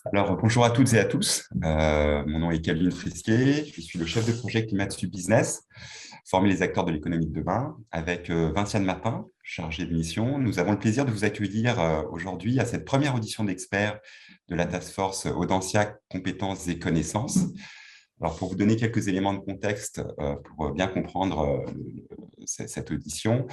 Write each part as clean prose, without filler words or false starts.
Alors, bonjour à toutes et à tous. Mon nom est Calvin Frisquet. Je suis le chef de projet Climate Sud Business, former les acteurs de l'économie de demain. Avec Vinciane Mapin, chargée de mission, nous avons le plaisir de vous accueillir aujourd'hui à cette première audition d'experts de la Task Force Audencia Compétences et Connaissances. Alors, pour vous donner quelques éléments de contexte pour bien comprendre cette audition,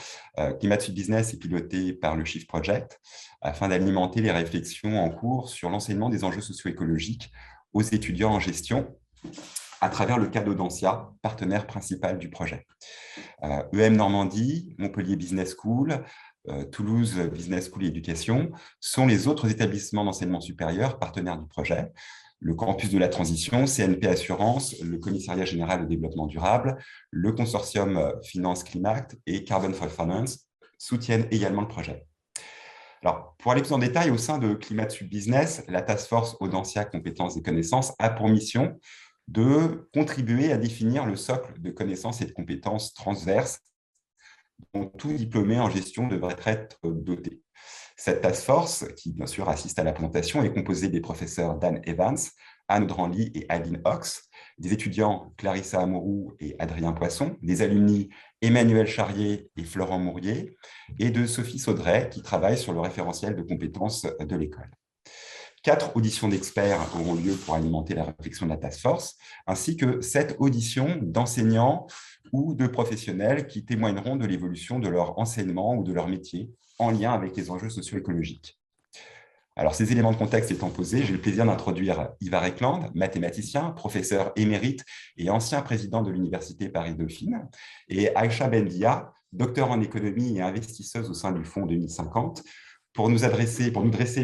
Climate Sud Business est piloté par le Shift Project afin d'alimenter les réflexions en cours sur l'enseignement des enjeux socio-écologiques aux étudiants en gestion à travers le cas d'Audencia, partenaire principal du projet. EM Normandie, Montpellier Business School, Toulouse Business School et Éducation sont les autres établissements d'enseignement supérieur partenaires du projet. Le campus de la transition, CNP Assurance, le Commissariat général au développement durable, le consortium Finance Climat et Carbon for Finance soutiennent également le projet. Alors, pour aller plus en détail, au sein de Climate Sud Business, la Task Force Audencia Compétences et Connaissances a pour mission de contribuer à définir le socle de connaissances et de compétences transverses dont tout diplômé en gestion devrait être doté. Cette task force, qui bien sûr assiste à la présentation, est composée des professeurs Dan Evans, Anne Dranly et Aline Ox, des étudiants Clarissa Amourou et Adrien Poisson, des alumni Emmanuel Charrier et Florent Mourier, et de Sophie Saudret, qui travaille sur le référentiel de compétences de l'école. 4 auditions d'experts auront lieu pour alimenter la réflexion de la task force, ainsi que 7 auditions d'enseignants ou de professionnels qui témoigneront de l'évolution de leur enseignement ou de leur métier en lien avec les enjeux socio-écologiques. Alors, ces éléments de contexte étant posés, j'ai le plaisir d'introduire Ivar Ekland, mathématicien, professeur émérite et ancien président de l'Université Paris-Dauphine, et Aïcha Bendia, docteur en économie et investisseuse au sein du Fonds 2050, pour nous dresser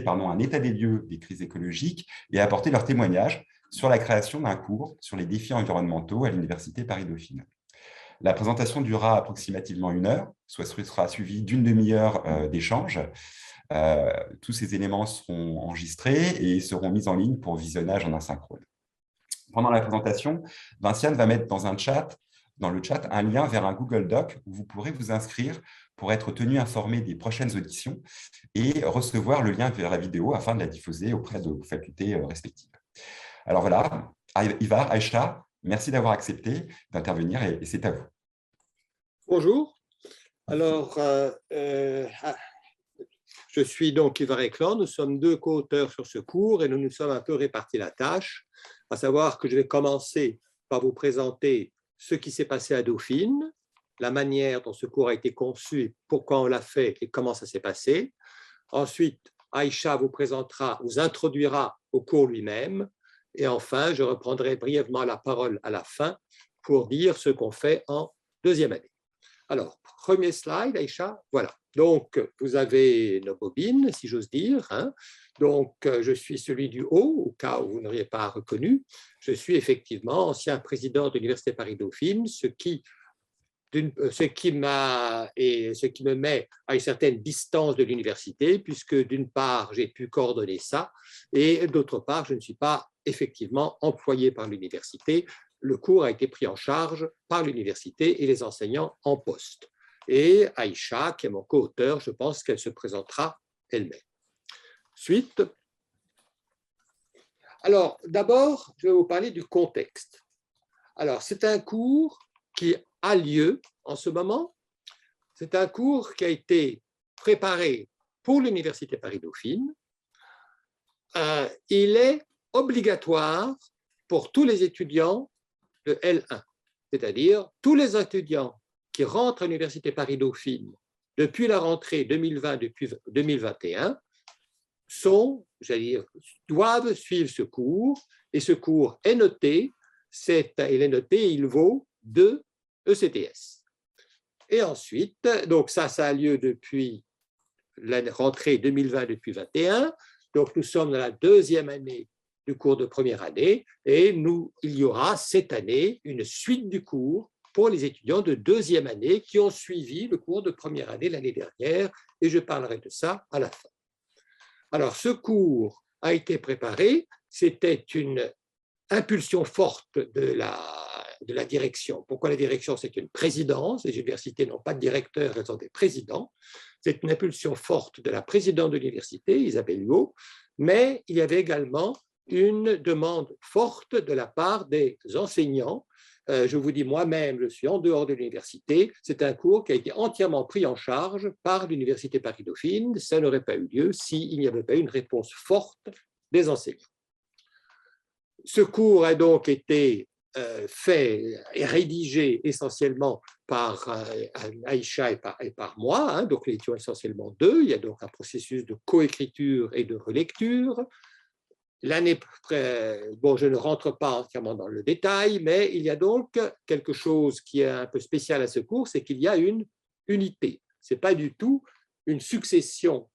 un état des lieux des crises écologiques et apporter leur témoignage sur la création d'un cours sur les défis environnementaux à l'Université Paris-Dauphine. La présentation durera approximativement 1 heure, soit sera suivie d'une demi-heure d'échange. Tous ces éléments seront enregistrés et seront mis en ligne pour visionnage en asynchrone. Pendant la présentation, Vinciane va mettre dans le chat un lien vers un Google Doc où vous pourrez vous inscrire pour être tenu informé des prochaines auditions et recevoir le lien vers la vidéo afin de la diffuser auprès de vos facultés respectives. Alors voilà, Ivar, Aïcha, merci d'avoir accepté d'intervenir et c'est à vous. Bonjour. Alors, je suis donc Ivar Ekland. Nous sommes 2 co-auteurs sur ce cours et nous nous sommes un peu répartis la tâche, à savoir que je vais commencer par vous présenter ce qui s'est passé à Dauphine, la manière dont ce cours a été conçu, pourquoi on l'a fait et comment ça s'est passé. Ensuite, Aïcha vous introduira au cours lui-même. Et enfin, je reprendrai brièvement la parole à la fin pour dire ce qu'on fait en 2e année. Alors, premier slide, Aïcha, voilà. Donc, vous avez nos bobines, si j'ose dire. Donc, je suis celui du haut, au cas où vous n'auriez pas reconnu. Je suis effectivement ancien président de l'Université Paris-Dauphine, ce qui me met à une certaine distance de l'université, puisque d'une part, j'ai pu coordonner ça, et d'autre part, je ne suis pas effectivement employé par l'université. Le cours a été pris en charge par l'université et les enseignants en poste. Et Aïcha, qui est mon co-auteur, je pense qu'elle se présentera elle-même. Suite. Alors, d'abord, je vais vous parler du contexte. Alors, c'est un cours qui a lieu en ce moment. C'est un cours qui a été préparé pour l'Université Paris-Dauphine. Il est obligatoire pour tous les étudiants de L1, c'est-à-dire tous les étudiants qui rentrent à l'Université Paris-Dauphine depuis la rentrée 2020-2021 doivent suivre ce cours, et ce cours est noté, il vaut 2 ECTS. Et ensuite, donc ça a lieu depuis la rentrée 2020-2021, donc nous sommes dans la 2e année du cours de première année, et il y aura cette année une suite du cours pour les étudiants de 2e année qui ont suivi le cours de première année l'année dernière, et je parlerai de ça à la fin. Alors, ce cours a été préparé, c'était une impulsion forte de la direction. Pourquoi la direction? C'est une présidence, les universités n'ont pas de directeur, elles ont des présidents. C'est une impulsion forte de la présidente de l'université, Isabelle Huot, mais il y avait également une demande forte de la part des enseignants. Je vous dis moi-même, je suis en dehors de l'université. C'est un cours qui a été entièrement pris en charge par l'Université Paris-Dauphine. Ça n'aurait pas eu lieu s'il n'y avait pas eu une réponse forte des enseignants. Ce cours a donc été fait et rédigé essentiellement par Aïcha et par moi, hein, donc nous étions essentiellement deux. Il y a donc un processus de coécriture et de relecture. L'année, bon, je ne rentre pas entièrement dans le détail, mais il y a donc quelque chose qui est un peu spécial à ce cours, c'est qu'il y a une unité. Ce n'est pas du tout une succession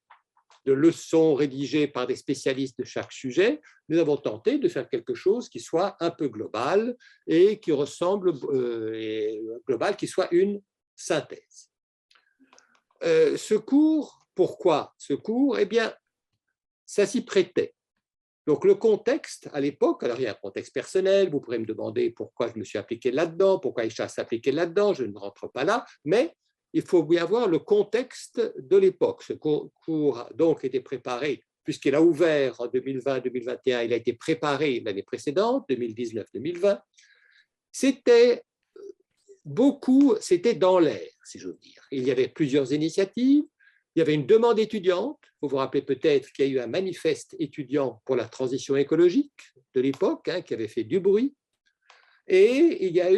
de leçons rédigées par des spécialistes de chaque sujet. Nous avons tenté de faire quelque chose qui soit un peu global et qui ressemble, global, qui soit une synthèse. Ce cours, pourquoi ce cours? Eh bien, ça s'y prêtait. Donc, le contexte à l'époque, alors il y a un contexte personnel, vous pourrez me demander pourquoi je me suis appliqué là-dedans, pourquoi Aïcha s'appliquait là-dedans, je ne rentre pas là, mais il faut bien voir le contexte de l'époque. Ce cours a donc été préparé, puisqu'il a ouvert en 2020-2021, il a été préparé l'année précédente, 2019-2020. C'était dans l'air, si j'ose dire. Il y avait plusieurs initiatives. Il y avait une demande étudiante. Vous vous rappelez peut-être qu'il y a eu un manifeste étudiant pour la transition écologique de l'époque, hein, qui avait fait du bruit. Et il y a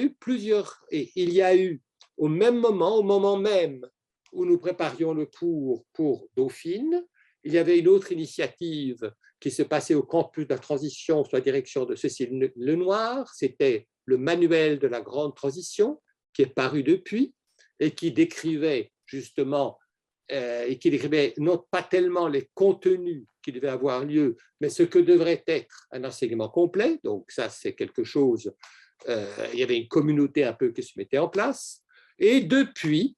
eu au moment même où nous préparions le cours pour Dauphine, il y avait une autre initiative qui se passait au campus de la transition sous la direction de Cécile Lenoir. C'était le manuel de la grande transition qui est paru depuis et qui décrivait justement non pas tellement les contenus qui devaient avoir lieu, mais ce que devrait être un enseignement complet. Donc ça, c'est quelque chose, il y avait une communauté un peu qui se mettait en place. Et depuis,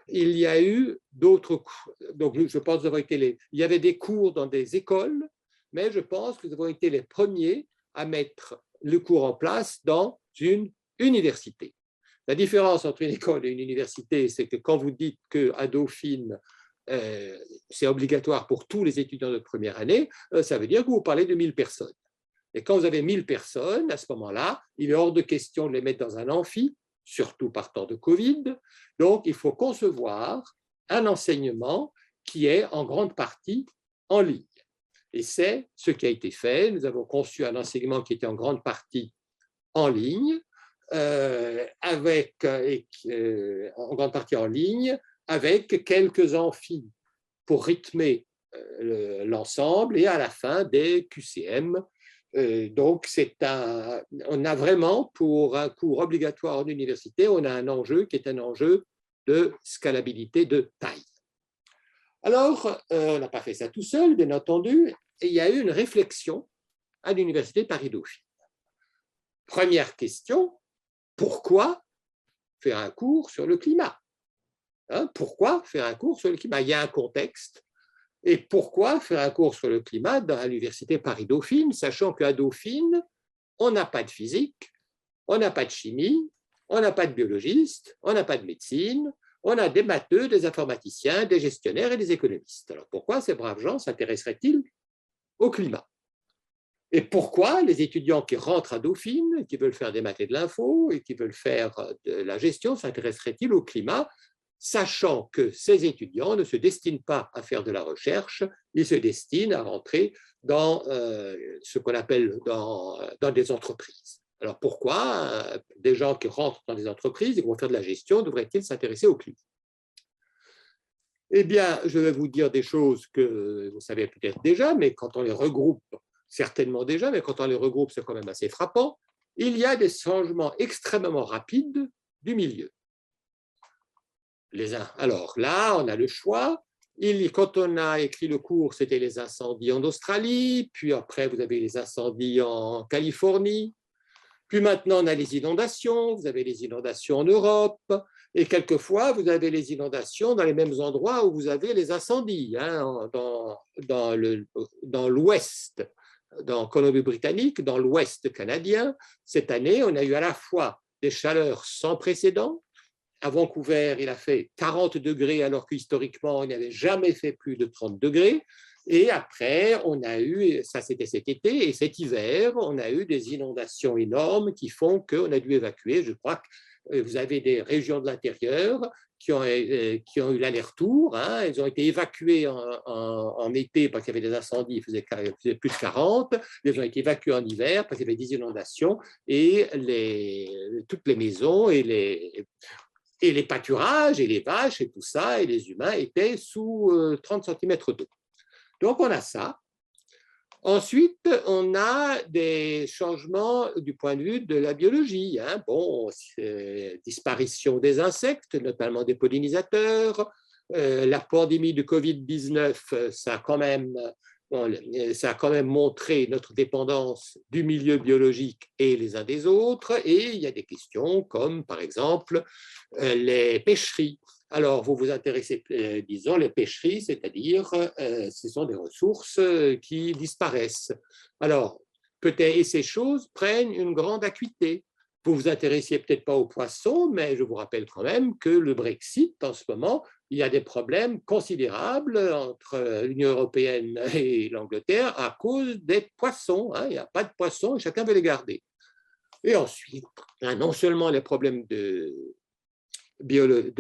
il y a eu d'autres cours. Donc je pense que nous avons été il y avait des cours dans des écoles, mais je pense que nous avons été les premiers à mettre le cours en place dans une université. La différence entre une école et une université, c'est que quand vous dites qu'à Dauphine, c'est obligatoire pour tous les étudiants de première année, ça veut dire que vous parlez de 1000 personnes. Et quand vous avez 1000 personnes, à ce moment-là, il est hors de question de les mettre dans un amphi, surtout par temps de Covid. Donc, il faut concevoir un enseignement qui est en grande partie en ligne. Et c'est ce qui a été fait. Nous avons conçu un enseignement qui était en grande partie en ligne, en grande partie en ligne, avec quelques amphis pour rythmer l'ensemble et à la fin des QCM. Donc, on a vraiment, pour un cours obligatoire en université, on a un enjeu qui est un enjeu de scalabilité de taille. Alors, on n'a pas fait ça tout seul, bien entendu, et il y a eu une réflexion à l'Université Paris-Dauphine. Première question, pourquoi faire un cours sur le climat? Pourquoi faire un cours sur le climat? Il y a un contexte. Et pourquoi faire un cours sur le climat dans l'Université Paris-Dauphine, sachant qu'à Dauphine, on n'a pas de physique, on n'a pas de chimie, on n'a pas de biologiste, on n'a pas de médecine, on a des matheux, des informaticiens, des gestionnaires et des économistes. Alors pourquoi ces braves gens s'intéresseraient-ils au climat? Et pourquoi les étudiants qui rentrent à Dauphine, qui veulent faire des maths et de l'info et qui veulent faire de la gestion, s'intéresseraient-ils au climat, sachant que ces étudiants ne se destinent pas à faire de la recherche, ils se destinent à rentrer dans ce qu'on appelle dans des entreprises. Alors pourquoi des gens qui rentrent dans des entreprises et qui vont faire de la gestion devraient-ils s'intéresser au climat? Eh bien, je vais vous dire des choses que vous savez peut-être déjà, mais quand on les regroupe, certainement déjà, mais quand on les regroupe, c'est quand même assez frappant. Il y a des changements extrêmement rapides du milieu. Alors là, on a le choix. Quand on a écrit le cours, c'était les incendies en Australie, puis après, vous avez les incendies en Californie, puis maintenant, on a les inondations, vous avez les inondations en Europe, et quelquefois, vous avez les inondations dans les mêmes endroits où vous avez les incendies, hein, dans l'ouest, dans Colombie-Britannique, dans l'ouest canadien. Cette année, on a eu à la fois des chaleurs sans précédent. À Vancouver, il a fait 40 degrés alors qu'historiquement, il n'avait jamais fait plus de 30 degrés. Et après, on a eu, ça c'était cet été, et cet hiver, on a eu des inondations énormes qui font qu'on a dû évacuer. Je crois que vous avez des régions de l'intérieur qui ont eu l'aller-retour. Hein. Elles ont été évacuées en été parce qu'il y avait des incendies, il faisait plus de 40. Elles ont été évacuées en hiver parce qu'il y avait des inondations et toutes les maisons et les pâturages et les vaches et tout ça et les humains étaient sous 30 cm d'eau. Donc, on a ça. Ensuite, on a des changements du point de vue de la biologie. Hein. Bon, disparition des insectes, notamment des pollinisateurs. La pandémie de Covid-19, ça a quand même montré notre dépendance du milieu biologique et les uns des autres. Et il y a des questions comme, par exemple, les pêcheries. Alors, vous vous intéressez, disons, les pêcheries, c'est-à-dire, ce sont des ressources qui disparaissent. Alors, peut-être, et ces choses prennent une grande acuité. Vous vous intéressiez peut-être pas aux poissons, mais je vous rappelle quand même que le Brexit, en ce moment, il y a des problèmes considérables entre l'Union européenne et l'Angleterre à cause des poissons. Hein. Il n'y a pas de poissons et chacun veut les garder. Et ensuite, non seulement les problèmes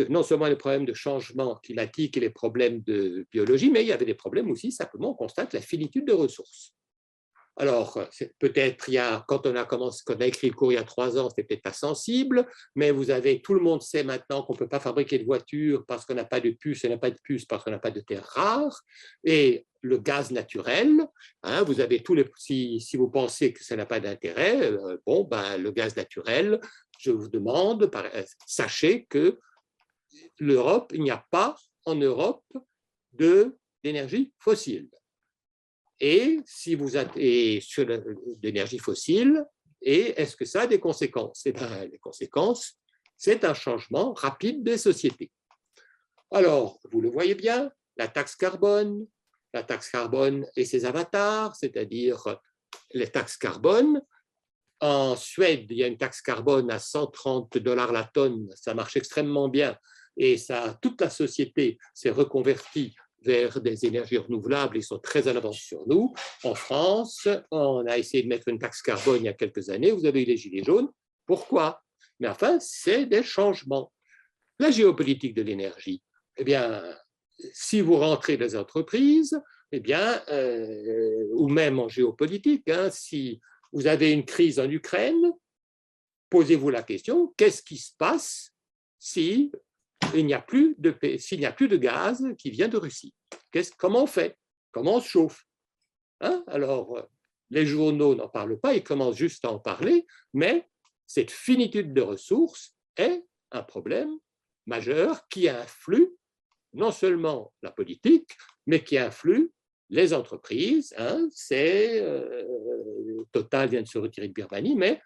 non seulement les problèmes de changement climatique et les problèmes de biologie, mais il y avait des problèmes aussi, simplement, on constate la finitude de ressources. Alors, peut-être, quand on a écrit le cours il y a 3 ans, c'était peut-être pas sensible, mais tout le monde sait maintenant qu'on ne peut pas fabriquer de voitures parce qu'on n'a pas de puces, et on n'a pas de puces parce qu'on n'a pas de terres rares, et le gaz naturel, hein, vous avez si vous pensez que ça n'a pas d'intérêt, le gaz naturel, je vous demande, sachez que il n'y a pas en Europe d'énergie fossile. Et sur l'énergie fossile, et est-ce que ça a des conséquences? Eh bien, les conséquences, c'est un changement rapide des sociétés. Alors, vous le voyez bien, la taxe carbone et ses avatars, c'est-à-dire les taxes carbone. En Suède, il y a une taxe carbone à $130 la tonne, ça marche extrêmement bien, et toute la société s'est reconvertie vers des énergies renouvelables et sont très en avance sur nous. En France, on a essayé de mettre une taxe carbone il y a quelques années, vous avez eu les gilets jaunes. Pourquoi? Mais enfin, c'est des changements. La géopolitique de l'énergie, eh bien, si vous rentrez dans les entreprises, eh bien, ou même en géopolitique, hein, si vous avez une crise en Ukraine, posez-vous la question, qu'est-ce qui se passe s'il n'y a plus de gaz qui vient de Russie? Comment on fait? Comment on se chauffe? Hein? Alors, les journaux n'en parlent pas, ils commencent juste à en parler, mais cette finitude de ressources est un problème majeur qui influe non seulement la politique, mais qui influe les entreprises. Hein, Total vient de se retirer de Birmanie, mais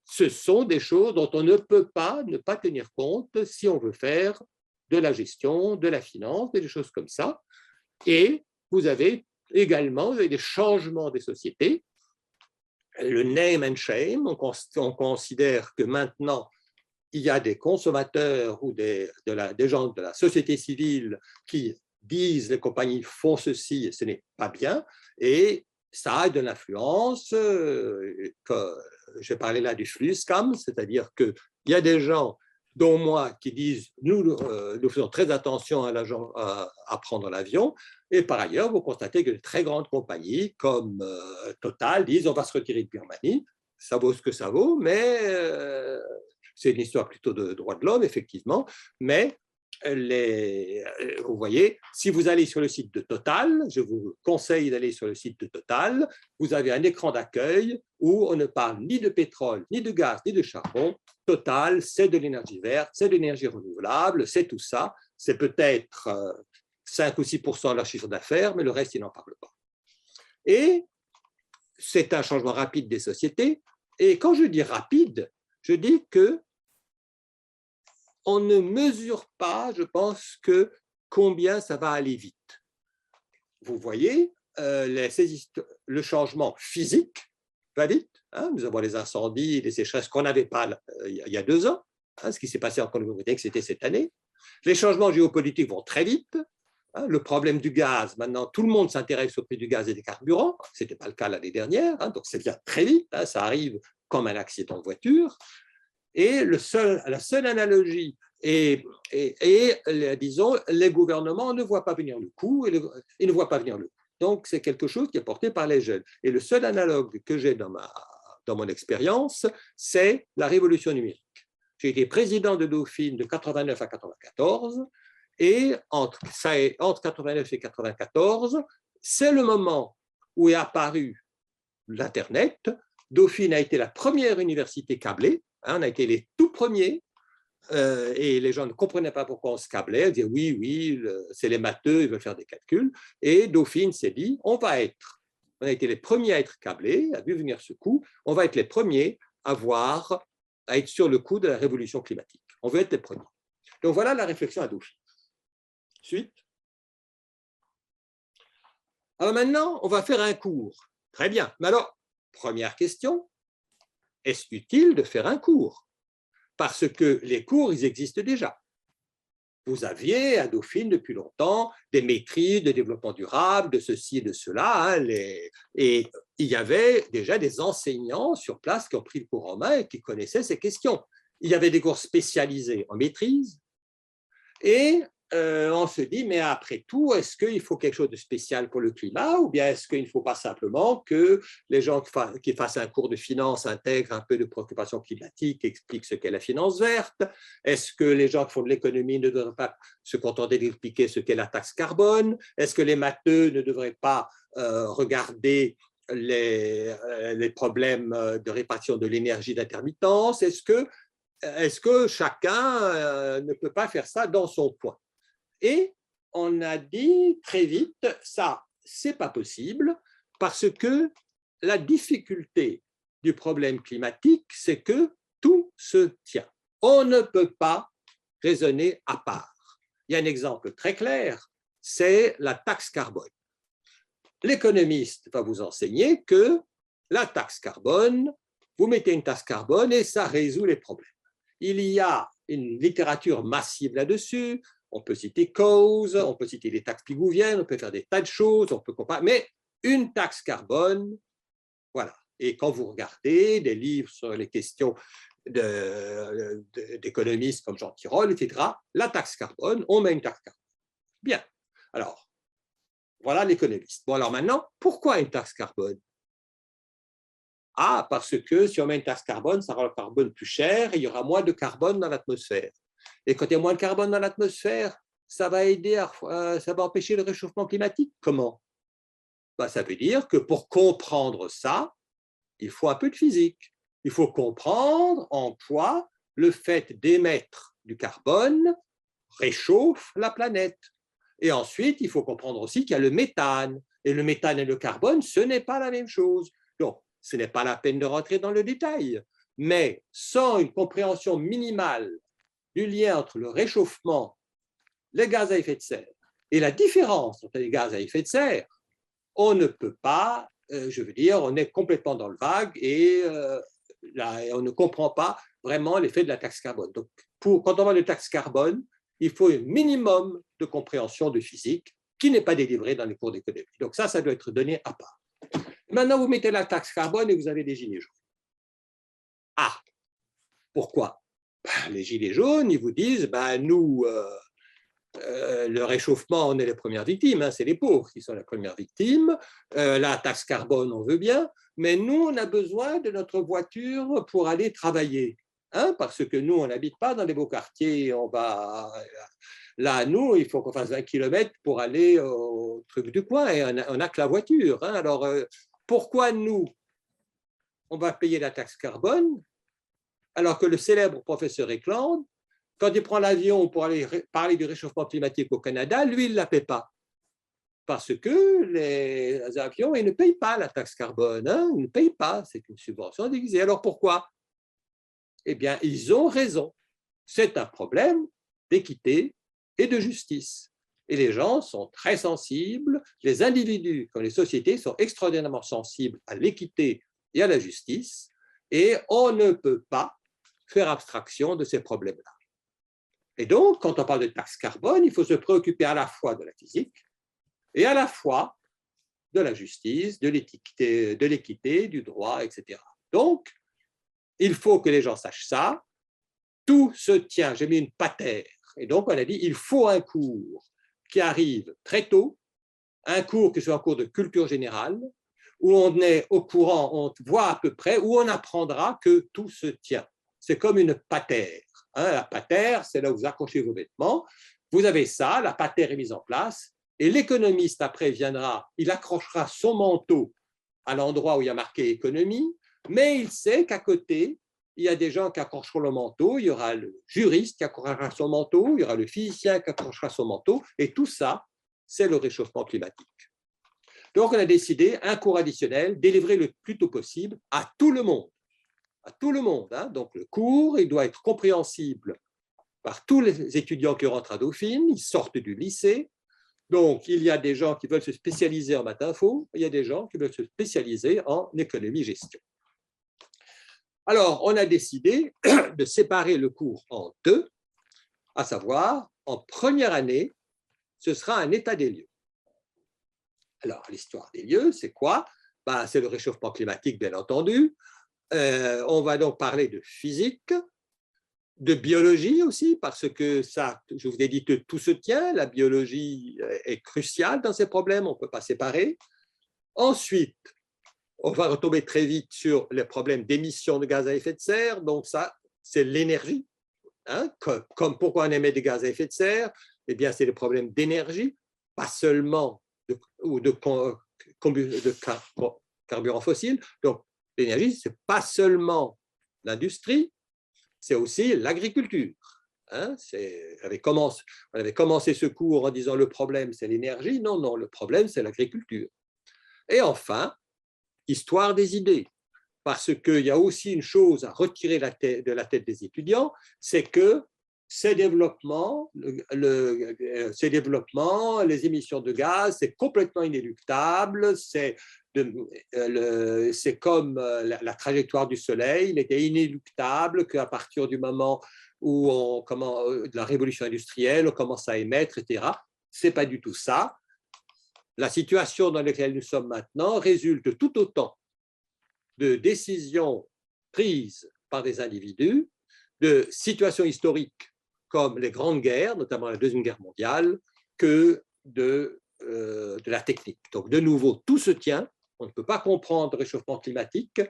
ce sont des choses dont on ne peut pas ne pas tenir compte si on veut faire de la gestion, de la finance, des choses comme ça. Et vous avez également des changements des sociétés. Le name and shame, on considère que maintenant, il y a des consommateurs ou des gens de la société civile qui disent les compagnies font ceci et ce n'est pas bien, et ça a de l'influence. Je parlais là du Flusscam, c'est-à-dire qu'il y a des gens, dont moi, qui disent nous faisons très attention à prendre l'avion, et par ailleurs, vous constatez que de très grandes compagnies comme Total disent on va se retirer de Birmanie, ça vaut ce que ça vaut, mais c'est une histoire plutôt de droits de l'homme, effectivement, mais vous voyez, si vous allez sur le site de Total, je vous conseille d'aller sur le site de Total, vous avez un écran d'accueil où on ne parle ni de pétrole, ni de gaz, ni de charbon. Total, c'est de l'énergie verte, c'est de l'énergie renouvelable, c'est tout ça. C'est peut-être 5 ou 6% de leur chiffre d'affaires, mais le reste, ils n'en parlent pas. Et c'est un changement rapide des sociétés. Et quand je dis rapide, je dis que on ne mesure pas, je pense, combien ça va aller vite. Vous voyez, le changement physique va vite. Hein, nous avons les incendies, les sécheresses qu'on n'avait pas il y a 2 ans. Hein, ce qui s'est passé en Colombie-Britannique, c'était cette année. Les changements géopolitiques vont très vite. Le problème du gaz, maintenant, tout le monde s'intéresse au prix du gaz et des carburants. Ce n'était pas le cas l'année dernière, donc c'est bien très vite, ça arrive comme un accident de voiture. Et la seule analogie, disons, les gouvernements ne voient pas venir le coup, ils ne voient pas venir le coup. Donc, c'est quelque chose qui est porté par les jeunes. Et le seul analogue que j'ai dans mon expérience, c'est la révolution numérique. J'ai été président de Dauphine de 89 à 94, et entre 89 et 94, c'est le moment où est apparu l'Internet. Dauphine a été la première université câblée, on a été les tout premiers, et les gens ne comprenaient pas pourquoi on se câblait, ils disaient oui, c'est les matheux, ils veulent faire des calculs, et Dauphine s'est dit, on a été les premiers à être câblés, à vu venir ce coup, on va être les premiers à être sur le coup de la révolution climatique. On veut être les premiers. Donc voilà la réflexion à Dauphine. Suite. Alors maintenant, on va faire un cours. Très bien. Mais alors, première question, est-ce utile de faire un cours? Parce que les cours, ils existent déjà. Vous aviez à Dauphine depuis longtemps des maîtrises de développement durable, de ceci et de cela, et il y avait déjà des enseignants sur place qui ont pris le cours en main et qui connaissaient ces questions. Il y avait des cours spécialisés en maîtrise, et on se dit, mais après tout, est-ce qu'il faut quelque chose de spécial pour le climat, ou bien est-ce qu'il ne faut pas simplement que les gens qui fassent un cours de finance intègrent un peu de préoccupation climatique, expliquent ce qu'est la finance verte? Est-ce que les gens qui font de l'économie ne devraient pas se contenter d'expliquer ce qu'est la taxe carbone? Est-ce que les matheux ne devraient pas regarder les problèmes de répartition de l'énergie d'intermittence? Est-ce que chacun ne peut pas faire ça dans son coin? Et on a dit très vite, ça, c'est pas possible, parce que la difficulté du problème climatique, c'est que tout se tient. On ne peut pas raisonner à part. Il y a un exemple très clair, c'est la taxe carbone. L'économiste va vous enseigner que la taxe carbone, vous mettez une taxe carbone et ça résout les problèmes. Il y a une littérature massive là-dessus. On peut citer cause, on peut citer les taxes pigouviennes, on peut faire des tas de choses, on peut comparer, mais une taxe carbone, voilà. Et quand vous regardez des livres sur les questions d'économistes comme Jean Tirole, etc., la taxe carbone, on met une taxe carbone. Bien. Alors, voilà l'économiste. Bon, alors maintenant, pourquoi une taxe carbone? Ah, parce que si on met une taxe carbone, ça rend le carbone plus cher et il y aura moins de carbone dans l'atmosphère. Et quand il y a moins de carbone dans l'atmosphère, ça va empêcher le réchauffement climatique. Comment? Ça veut dire que pour comprendre ça, il faut un peu de physique. Il faut comprendre en quoi le fait d'émettre du carbone réchauffe la planète. Et ensuite, il faut comprendre aussi qu'il y a le méthane. Et le méthane et le carbone, ce n'est pas la même chose. Donc, ce n'est pas la peine de rentrer dans le détail. Mais sans une compréhension minimale du lien entre le réchauffement, les gaz à effet de serre et la différence entre les gaz à effet de serre, on ne peut pas, on est complètement dans le vague et on ne comprend pas vraiment l'effet de la taxe carbone. Donc, quand on parle de taxe carbone, il faut un minimum de compréhension de physique qui n'est pas délivré dans les cours d'économie. Donc ça doit être donné à part. Maintenant, vous mettez la taxe carbone et vous avez des gilets jaunes. Ah, pourquoi? Les gilets jaunes, ils vous disent, nous, le réchauffement, on est les premières victimes, c'est les pauvres qui sont les premières victimes. La taxe carbone, on veut bien, mais nous, on a besoin de notre voiture pour aller travailler. Parce que nous, on n'habite pas dans les beaux quartiers, là, nous, il faut qu'on fasse 20 km pour aller au truc du coin, et on n'a que la voiture. Alors, pourquoi nous, on va payer la taxe carbone, alors que le célèbre professeur Eklund, quand il prend l'avion pour aller parler du réchauffement climatique au Canada, lui, il ne la paie pas. Parce que les avions, ils ne payent pas la taxe carbone. Ils ne payent pas, c'est une subvention déguisée. Alors pourquoi? Eh bien, ils ont raison. C'est un problème d'équité et de justice. Et les gens sont très sensibles, les individus comme les sociétés sont extraordinairement sensibles à l'équité et à la justice, et on ne peut pas faire abstraction de ces problèmes-là. Et donc, quand on parle de taxe carbone, il faut se préoccuper à la fois de la physique et à la fois de la justice, de l'équité, du droit, etc. Donc, il faut que les gens sachent ça. Tout se tient, j'ai mis une patère. Et donc, on a dit, il faut un cours qui arrive très tôt, un cours qui soit un cours de culture générale, où on est au courant, on voit à peu près, où on apprendra que tout se tient. C'est comme une patère. La patère, c'est là où vous accrochez vos vêtements. Vous avez ça, la patère est mise en place, et l'économiste après viendra, il accrochera son manteau à l'endroit où il y a marqué économie, mais il sait qu'à côté, il y a des gens qui accrocheront le manteau, il y aura le juriste qui accrochera son manteau, il y aura le physicien qui accrochera son manteau, et tout ça, c'est le réchauffement climatique. Donc, on a décidé un cours additionnel délivré le plus tôt possible à tout le monde. À tout le monde. Donc, le cours, il doit être compréhensible par tous les étudiants qui rentrent à Dauphine, ils sortent du lycée. Donc, il y a des gens qui veulent se spécialiser en maths info, il y a des gens qui veulent se spécialiser en économie-gestion. Alors, on a décidé de séparer le cours en deux, à savoir, en première année, ce sera un état des lieux. Alors, l'histoire des lieux, c'est quoi? C'est le réchauffement climatique, bien entendu. On va donc parler de physique, de biologie aussi, parce que ça, je vous ai dit que tout se tient, la biologie est cruciale dans ces problèmes, on ne peut pas séparer. Ensuite, on va retomber très vite sur les problèmes d'émissions de gaz à effet de serre, donc ça, c'est l'énergie. Comme pourquoi on émet des gaz à effet de serre? Eh bien, c'est le problème d'énergie, pas seulement de carburants fossiles. Donc, l'énergie, ce n'est pas seulement l'industrie, c'est aussi l'agriculture. On avait commencé ce cours en disant le problème, c'est l'énergie. Non, non, le problème, c'est l'agriculture. Et enfin, histoire des idées. Parce qu'il y a aussi une chose à retirer de la tête des étudiants, c'est que ces développements, les émissions de gaz, c'est complètement inéluctable, c'est comme la trajectoire du Soleil, il était inéluctable qu'à partir du moment où de la révolution industrielle, on commence à émettre, etc. Ce n'est pas du tout ça. La situation dans laquelle nous sommes maintenant résulte tout autant de décisions prises par des individus, de situations historiques comme les grandes guerres, notamment la Deuxième Guerre mondiale, que de la technique. Donc, de nouveau, tout se tient. On ne peut pas comprendre le réchauffement climatique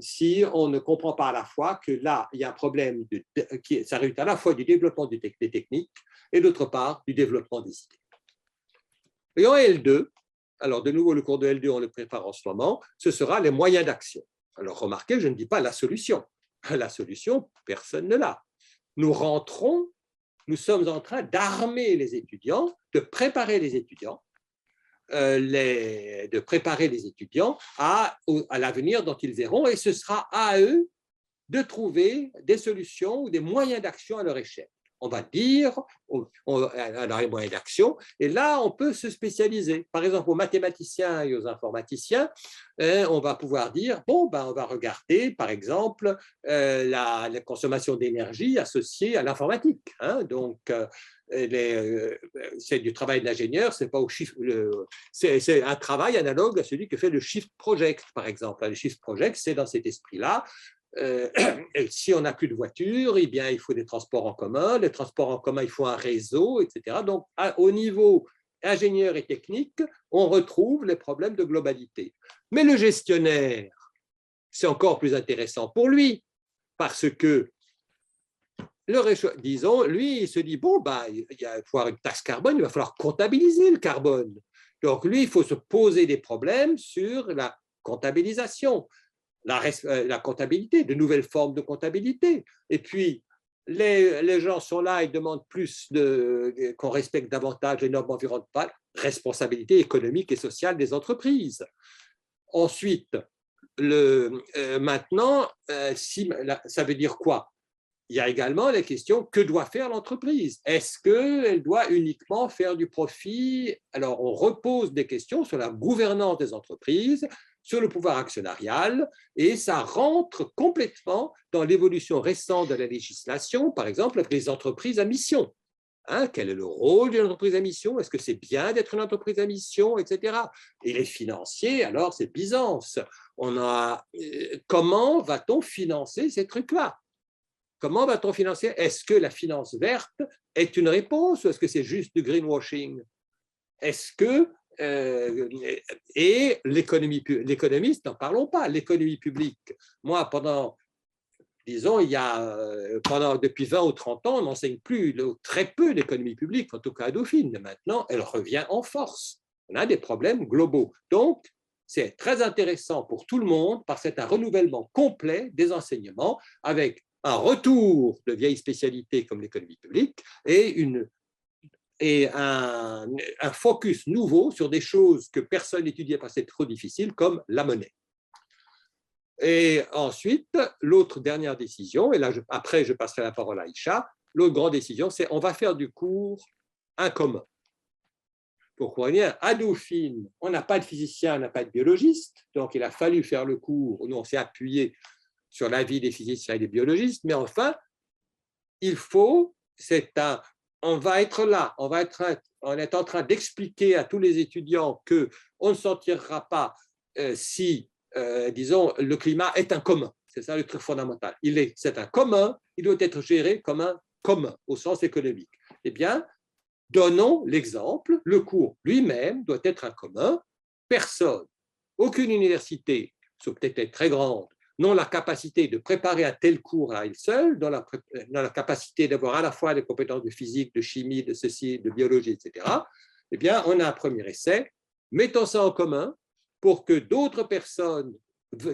si on ne comprend pas à la fois que là, il y a un problème, ça résulte à la fois du développement des techniques et d'autre part du développement des idées. Et en L2, alors de nouveau le cours de L2, on le prépare en ce moment, ce sera les moyens d'action. Alors remarquez, je ne dis pas la solution. La solution, personne ne l'a. Nous sommes en train d'armer les étudiants, de préparer les étudiants, à l'avenir dont ils verront, et ce sera à eux de trouver des solutions ou des moyens d'action à leur échelle. On va dire, alors les moyens d'action, et là, on peut se spécialiser. Par exemple, aux mathématiciens et aux informaticiens, on va pouvoir dire, on va regarder, par exemple, la consommation d'énergie associée à l'informatique. Donc, c'est du travail d'ingénieur, c'est un travail analogue à celui que fait le Shift Project, par exemple. Le Shift Project, c'est dans cet esprit-là. Si on n'a plus de voiture, eh bien, il faut des transports en commun. Les transports en commun, il faut un réseau, etc. Donc, au niveau ingénieur et technique, on retrouve les problèmes de globalité. Mais le gestionnaire, c'est encore plus intéressant pour lui, parce que, disons, lui, il se dit, il va falloir une taxe carbone, il va falloir comptabiliser le carbone. Donc, lui, il faut se poser des problèmes sur la comptabilisation. La comptabilité, de nouvelles formes de comptabilité. Et puis, les gens sont là, ils demandent plus qu'on respecte davantage les normes environnementales, responsabilité économique et sociale des entreprises. Ensuite, maintenant, ça veut dire quoi? Il y a également la question, que doit faire l'entreprise? Est-ce qu'elle doit uniquement faire du profit? Alors, on repose des questions sur la gouvernance des entreprises. sur le pouvoir actionnarial et ça rentre complètement dans l'évolution récente de la législation, par exemple avec les entreprises à mission. Quel est le rôle d'une entreprise à mission? Est-ce que c'est bien d'être une entreprise à mission, etc. Et les financiers, alors c'est Byzance. Comment va-t-on financer ces trucs-là? Comment va-t-on financer? Est-ce que la finance verte est une réponse ou est-ce que c'est juste du greenwashing? Est-ce que et l'économiste, n'en parlons pas, l'économie publique. Moi, disons, depuis 20 ou 30 ans, on n'enseigne plus, très peu l'économie publique, en tout cas à Dauphine. Mais maintenant, elle revient en force. On a des problèmes globaux. Donc, c'est très intéressant pour tout le monde parce que c'est un renouvellement complet des enseignements avec un retour de vieilles spécialités comme l'économie publique et un focus nouveau sur des choses que personne n'étudiait parce que c'est trop difficile, comme la monnaie. Et ensuite, l'autre dernière décision, et là, après, je passerai la parole à Aïcha, l'autre grande décision, c'est on va faire du cours un commun. Pourquoi bien, à Dauphine, on n'a pas de physicien, on n'a pas de biologiste, donc il a fallu faire le cours où on s'est appuyé sur l'avis des physiciens et des biologistes, mais enfin, on va être là, on est en train d'expliquer à tous les étudiants qu'on ne s'en tirera pas si, disons, le climat est un commun. C'est ça le truc fondamental. C'est un commun, il doit être géré comme un commun au sens économique. Eh bien, donnons l'exemple, le cours lui-même doit être un commun. Personne, aucune université, sauf peut-être très grande, n'ont la capacité de préparer un tel cours à elle seule, dans la capacité d'avoir à la fois des compétences de physique, de chimie, de ceci, de biologie, etc., eh bien, on a un premier essai. Mettons ça en commun pour que d'autres personnes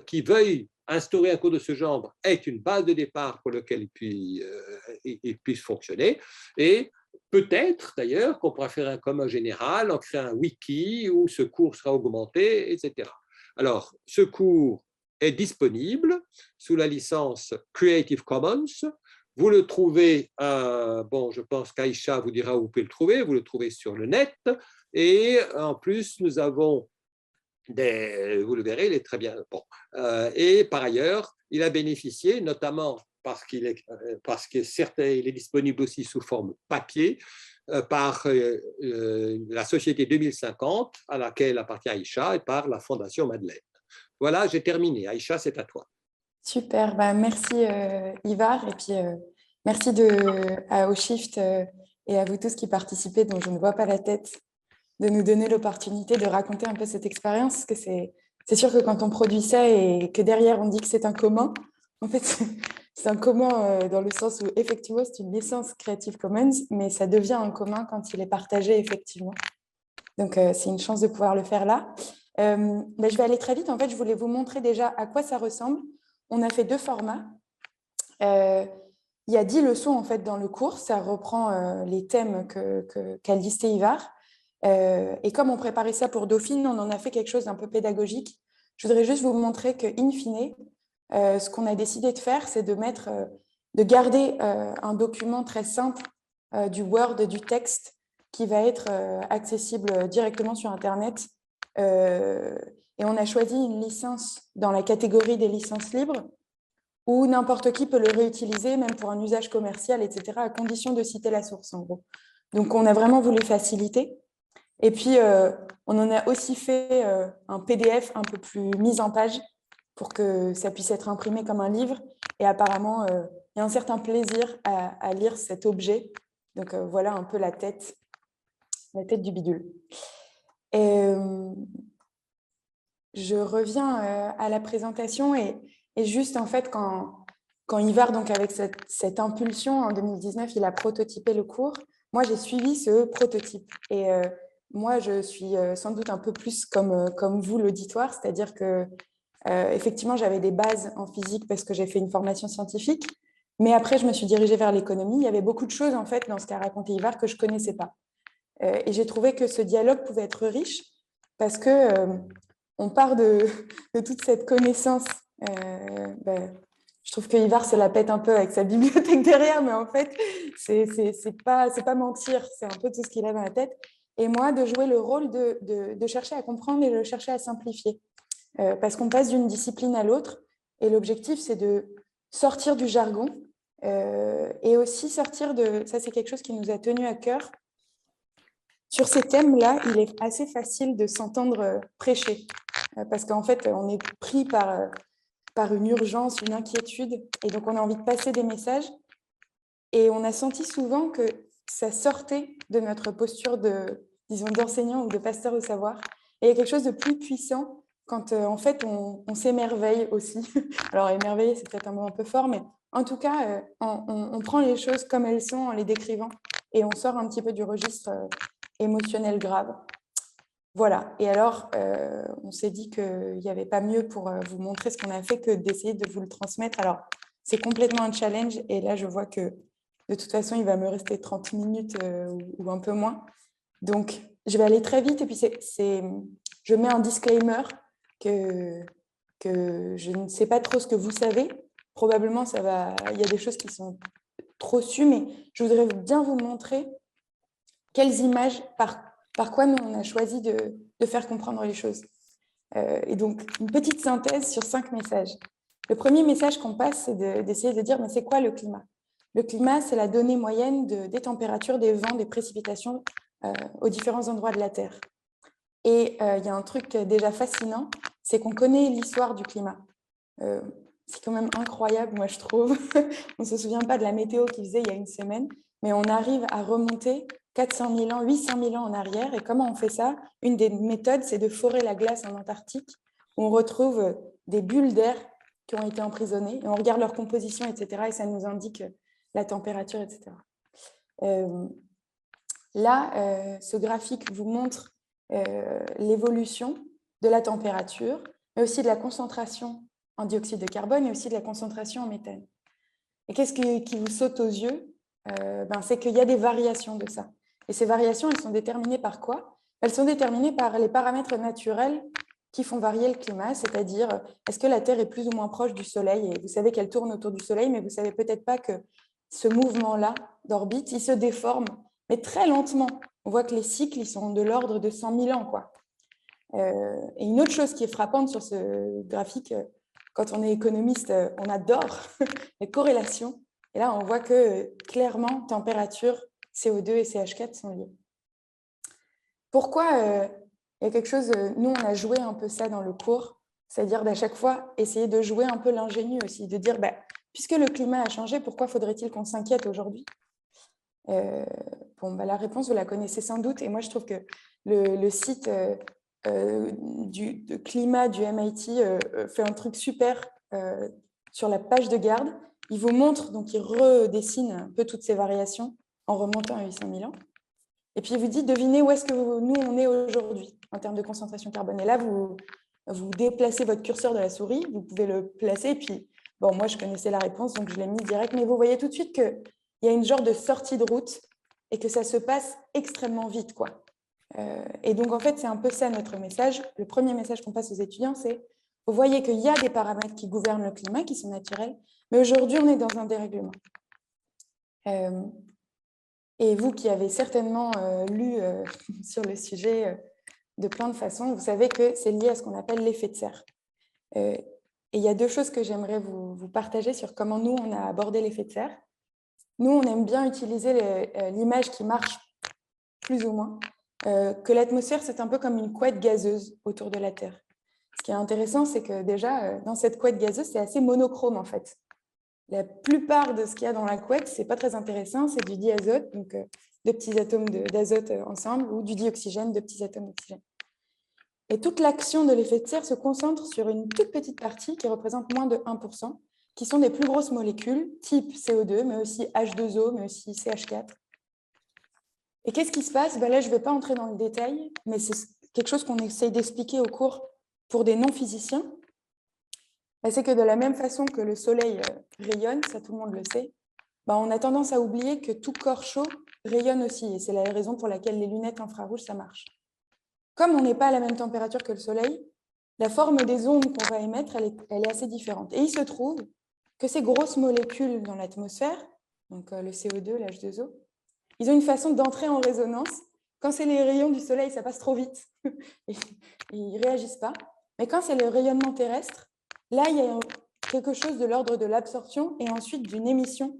qui veuillent instaurer un cours de ce genre aient une base de départ pour laquelle ils puissent fonctionner. Et peut-être, d'ailleurs, qu'on pourra faire un commun général, en créant un wiki où ce cours sera augmenté, etc. Alors, ce cours est disponible sous la licence Creative Commons. Vous le trouvez, je pense qu'Aïcha vous dira où vous pouvez le trouver, vous le trouvez sur le net. Et en plus, nous avons vous le verrez, il est très bien. Bon. Et par ailleurs, il a bénéficié, notamment parce qu'il est disponible aussi sous forme papier, par la Société 2050, à laquelle appartient Aïcha, et par la Fondation Madeleine. Voilà, j'ai terminé. Aïcha, c'est à toi. Super, merci Ivar, et puis merci au Shift et à vous tous qui participez, dont je ne vois pas la tête, de nous donner l'opportunité de raconter un peu cette expérience, parce que c'est sûr que quand on produit ça et que derrière on dit que c'est un commun, en fait c'est un commun dans le sens où effectivement c'est une licence Creative Commons, mais ça devient un commun quand il est partagé effectivement. Donc c'est une chance de pouvoir le faire là. Je vais aller très vite. En fait, je voulais vous montrer déjà à quoi ça ressemble. On a fait 2 formats. Il y a 10 leçons en fait dans le cours. Ça reprend les thèmes qu'a listé Ivar. Et comme on préparait ça pour Dauphine, on en a fait quelque chose d'un peu pédagogique. Je voudrais juste vous montrer qu'in fine, ce qu'on a décidé de faire, c'est de garder un document très simple, du Word, du texte, qui va être accessible directement sur Internet. Et on a choisi une licence dans la catégorie des licences libres, où n'importe qui peut le réutiliser, même pour un usage commercial, etc., à condition de citer la source, en gros. Donc, on a vraiment voulu faciliter. Et puis, on en a aussi fait un PDF un peu plus mis en page pour que ça puisse être imprimé comme un livre. Et apparemment, il y a un certain plaisir à lire cet objet. Donc, voilà un peu la tête du bidule. Et je reviens à la présentation et juste, en fait, quand Ivar, donc avec cette impulsion, en 2019, il a prototypé le cours, moi, j'ai suivi ce prototype. Et moi, je suis sans doute un peu plus comme vous, l'auditoire, c'est-à-dire que effectivement, j'avais des bases en physique parce que j'ai fait une formation scientifique, mais après, je me suis dirigée vers l'économie. Il y avait beaucoup de choses, en fait, dans ce qu'a raconté Ivar que je ne connaissais pas. Et j'ai trouvé que ce dialogue pouvait être riche parce que on part de toute cette connaissance. Je trouve que Ivar se la pète un peu avec sa bibliothèque derrière, mais en fait, c'est pas mentir, c'est un peu tout ce qu'il a dans la tête. Et moi, de jouer le rôle de chercher à comprendre et de chercher à simplifier. parce qu'on passe d'une discipline à l'autre. Et l'objectif, c'est de sortir du jargon et aussi sortir de... Ça, c'est quelque chose qui nous a tenu à cœur. Sur ces thèmes-là, il est assez facile de s'entendre prêcher parce qu'en fait, on est pris par une urgence, une inquiétude, et donc on a envie de passer des messages. Et on a senti souvent que ça sortait de notre posture d'enseignant ou de pasteur au savoir. Et il y a quelque chose de plus puissant quand en fait on s'émerveille aussi. Alors émerveiller, c'est peut-être un mot un peu fort, mais en tout cas, on prend les choses comme elles sont en les décrivant et on sort un petit peu du registre émotionnel grave. Voilà. Et alors, on s'est dit qu'il n'y avait pas mieux pour vous montrer ce qu'on a fait que d'essayer de vous le transmettre. Alors, c'est complètement un challenge et là, je vois que de toute façon, il va me rester 30 minutes ou un peu moins. Donc, je vais aller très vite et puis je mets un disclaimer que je ne sais pas trop ce que vous savez. Probablement, il y a des choses qui sont trop sues, mais je voudrais bien vous montrer quelles images, par quoi nous, on a choisi de faire comprendre les choses. Et donc, une petite synthèse sur 5 messages. Le premier message qu'on passe, c'est d'essayer de dire, mais c'est quoi le climat ? Le climat, c'est la donnée moyenne des températures, des vents, des précipitations aux différents endroits de la Terre. Et il y a un truc déjà fascinant, c'est qu'on connaît l'histoire du climat. C'est quand même incroyable, moi, je trouve. On ne se souvient pas de la météo qu'il faisait il y a une semaine, mais on arrive à remonter 400 000 ans, 800 000 ans en arrière. Et comment on fait ça ? Une des méthodes, c'est de forer la glace en Antarctique, où on retrouve des bulles d'air qui ont été emprisonnées, et on regarde leur composition, etc., et ça nous indique la température, etc. Là, ce graphique vous montre l'évolution de la température, mais aussi de la concentration en dioxyde de carbone et aussi de la concentration en méthane. Et qu'est-ce qui vous saute aux yeux ? C'est qu'il y a des variations de ça. Et ces variations, elles sont déterminées par quoi ? Elles sont déterminées par les paramètres naturels qui font varier le climat, c'est-à-dire est-ce que la Terre est plus ou moins proche du Soleil ? Et vous savez qu'elle tourne autour du Soleil, mais vous ne savez peut-être pas que ce mouvement-là d'orbite, il se déforme, mais très lentement. On voit que les cycles, ils sont de l'ordre de 100 000 ans, quoi. Et une autre chose qui est frappante sur ce graphique, quand on est économiste, on adore les corrélations. Et là, on voit que clairement, température, CO2 et CH4 sont liés. Pourquoi il y a quelque chose, nous, on a joué un peu ça dans le cours, c'est-à-dire d'à chaque fois essayer de jouer un peu l'ingénu aussi, de dire, puisque le climat a changé, pourquoi faudrait-il qu'on s'inquiète aujourd'hui ? La réponse, vous la connaissez sans doute. Et moi, je trouve que le site de climat du MIT fait un truc super sur la page de garde. Il vous montre, donc il redessine un peu toutes ces variations en remontant à 800 000 ans. Et puis il vous dit, devinez où est-ce que nous, on est aujourd'hui en termes de concentration carbone. Et là, vous déplacez votre curseur de la souris, vous pouvez le placer. Et puis, moi, je connaissais la réponse, donc je l'ai mis direct. Mais vous voyez tout de suite qu'il y a une genre de sortie de route et que ça se passe extrêmement vite, quoi. Et donc, en fait, c'est un peu ça notre message. Le premier message qu'on passe aux étudiants, c'est vous voyez qu'il y a des paramètres qui gouvernent le climat, qui sont naturels, mais aujourd'hui, on est dans un dérèglement. Et vous qui avez certainement lu sur le sujet de plein de façons, vous savez que c'est lié à ce qu'on appelle l'effet de serre. Et il y a 2 choses que j'aimerais vous partager sur comment nous, on a abordé l'effet de serre. Nous, on aime bien utiliser l'image qui marche plus ou moins, que l'atmosphère, c'est un peu comme une couette gazeuse autour de la Terre. Ce qui est intéressant, c'est que déjà, dans cette couette gazeuse, c'est assez monochrome, en fait. La plupart de ce qu'il y a dans la couette, ce n'est pas très intéressant, c'est du diazote, donc 2 petits atomes d'azote ensemble, ou du dioxygène, 2 petits atomes d'oxygène. Et toute l'action de l'effet de serre se concentre sur une toute petite partie qui représente moins de 1%, qui sont des plus grosses molécules, type CO2, mais aussi H2O, mais aussi CH4. Et qu'est-ce qui se passe ? Là, je ne vais pas entrer dans le détail, mais c'est quelque chose qu'on essaye d'expliquer au cours pour des non-physiciens. C'est que de la même façon que le soleil rayonne, ça tout le monde le sait, on a tendance à oublier que tout corps chaud rayonne aussi. Et c'est la raison pour laquelle les lunettes infrarouges, ça marche. Comme on n'est pas à la même température que le soleil, la forme des ondes qu'on va émettre, elle est assez différente. Et il se trouve que ces grosses molécules dans l'atmosphère, donc le CO2, l'H2O, ils ont une façon d'entrer en résonance. Quand c'est les rayons du soleil, ça passe trop vite. Ils ne réagissent pas. Mais quand c'est le rayonnement terrestre, là, il y a quelque chose de l'ordre de l'absorption et ensuite d'une émission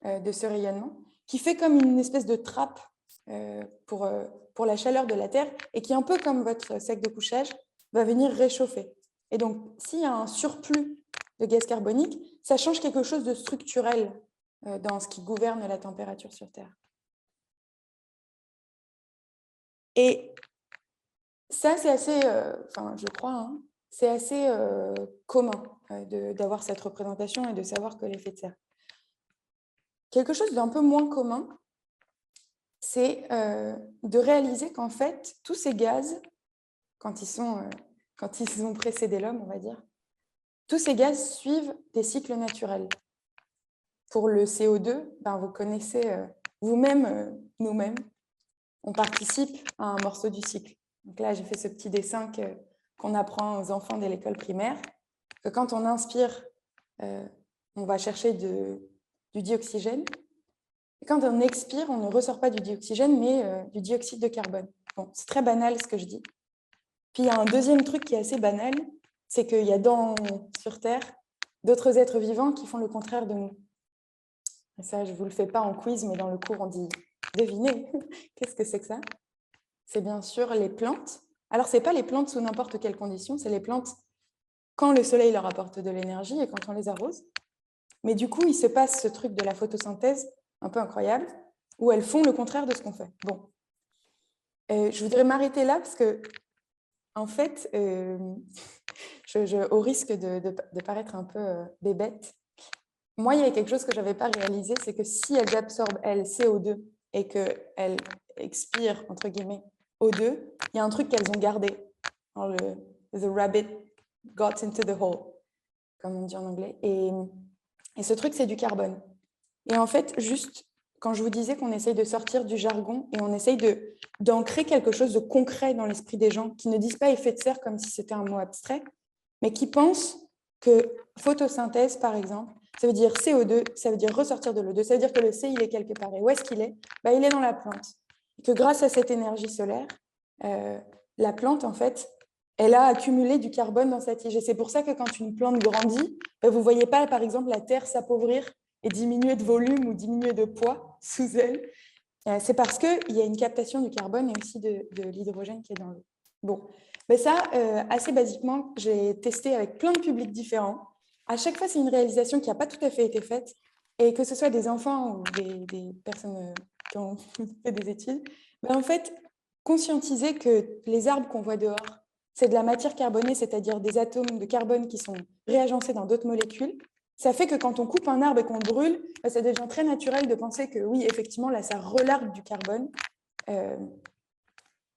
de ce rayonnement qui fait comme une espèce de trappe pour la chaleur de la Terre et qui, un peu comme votre sac de couchage, va venir réchauffer. Et donc, s'il y a un surplus de gaz carbonique, ça change quelque chose de structurel dans ce qui gouverne la température sur Terre. Et ça, c'est assez, je crois, hein, c'est assez commun d'avoir cette représentation et de savoir que l'effet de serre. Quelque chose d'un peu moins commun, c'est de réaliser qu'en fait, tous ces gaz, quand ils ont précédé l'homme, on va dire, tous ces gaz suivent des cycles naturels. Pour le CO2, vous connaissez vous-même, nous-mêmes, on participe à un morceau du cycle. Donc là, j'ai fait ce petit dessin qu'on apprend aux enfants dès l'école primaire, que quand on inspire, on va chercher du dioxygène. Et quand on expire, on ne ressort pas du dioxygène, mais du dioxyde de carbone. Bon, c'est très banal ce que je dis. Puis il y a un deuxième truc qui est assez banal, c'est qu'il y a sur Terre d'autres êtres vivants qui font le contraire de nous. Et ça, je ne vous le fais pas en quiz, mais dans le cours, on dit « devinez ». Qu'est-ce que c'est que ça? C'est bien sûr les plantes. Alors, ce n'est pas les plantes sous n'importe quelle condition, c'est les plantes quand le soleil leur apporte de l'énergie et quand on les arrose. Mais du coup, il se passe ce truc de la photosynthèse un peu incroyable, où elles font le contraire de ce qu'on fait. Bon, je voudrais m'arrêter là parce que, en fait, au risque de paraître un peu bébête, moi, il y a quelque chose que je n'avais pas réalisé, c'est que si elles absorbent, elles, CO2 et qu'elles expirent, entre guillemets, O2, il y a un truc qu'elles ont gardé. The rabbit got into the hole, comme on dit en anglais. Et ce truc, c'est du carbone. Et en fait, juste quand je vous disais qu'on essaye de sortir du jargon et on essaye d'ancrer quelque chose de concret dans l'esprit des gens qui ne disent pas effet de serre comme si c'était un mot abstrait, mais qui pensent que photosynthèse, par exemple, ça veut dire CO2, ça veut dire ressortir de l'O2, ça veut dire que le C, il est quelque part. Et où est-ce qu'il est? Il est dans la plante. Et que grâce à cette énergie solaire, la plante, en fait, elle a accumulé du carbone dans sa tige. Et c'est pour ça que quand une plante grandit, vous ne voyez pas, par exemple, la terre s'appauvrir et diminuer de volume ou diminuer de poids sous elle. C'est parce qu'il y a une captation du carbone et aussi de l'hydrogène qui est dans l'eau. Bon, mais ça, assez basiquement, j'ai testé avec plein de publics différents. À chaque fois, c'est une réalisation qui n'a pas tout à fait été faite. Et que ce soit des enfants ou des personnes qui ont fait des études, en fait, conscientiser que les arbres qu'on voit dehors, c'est de la matière carbonée, c'est-à-dire des atomes de carbone qui sont réagencés dans d'autres molécules. Ça fait que quand on coupe un arbre et qu'on le brûle, ça devient très naturel de penser que oui, effectivement, là, ça relargue du carbone.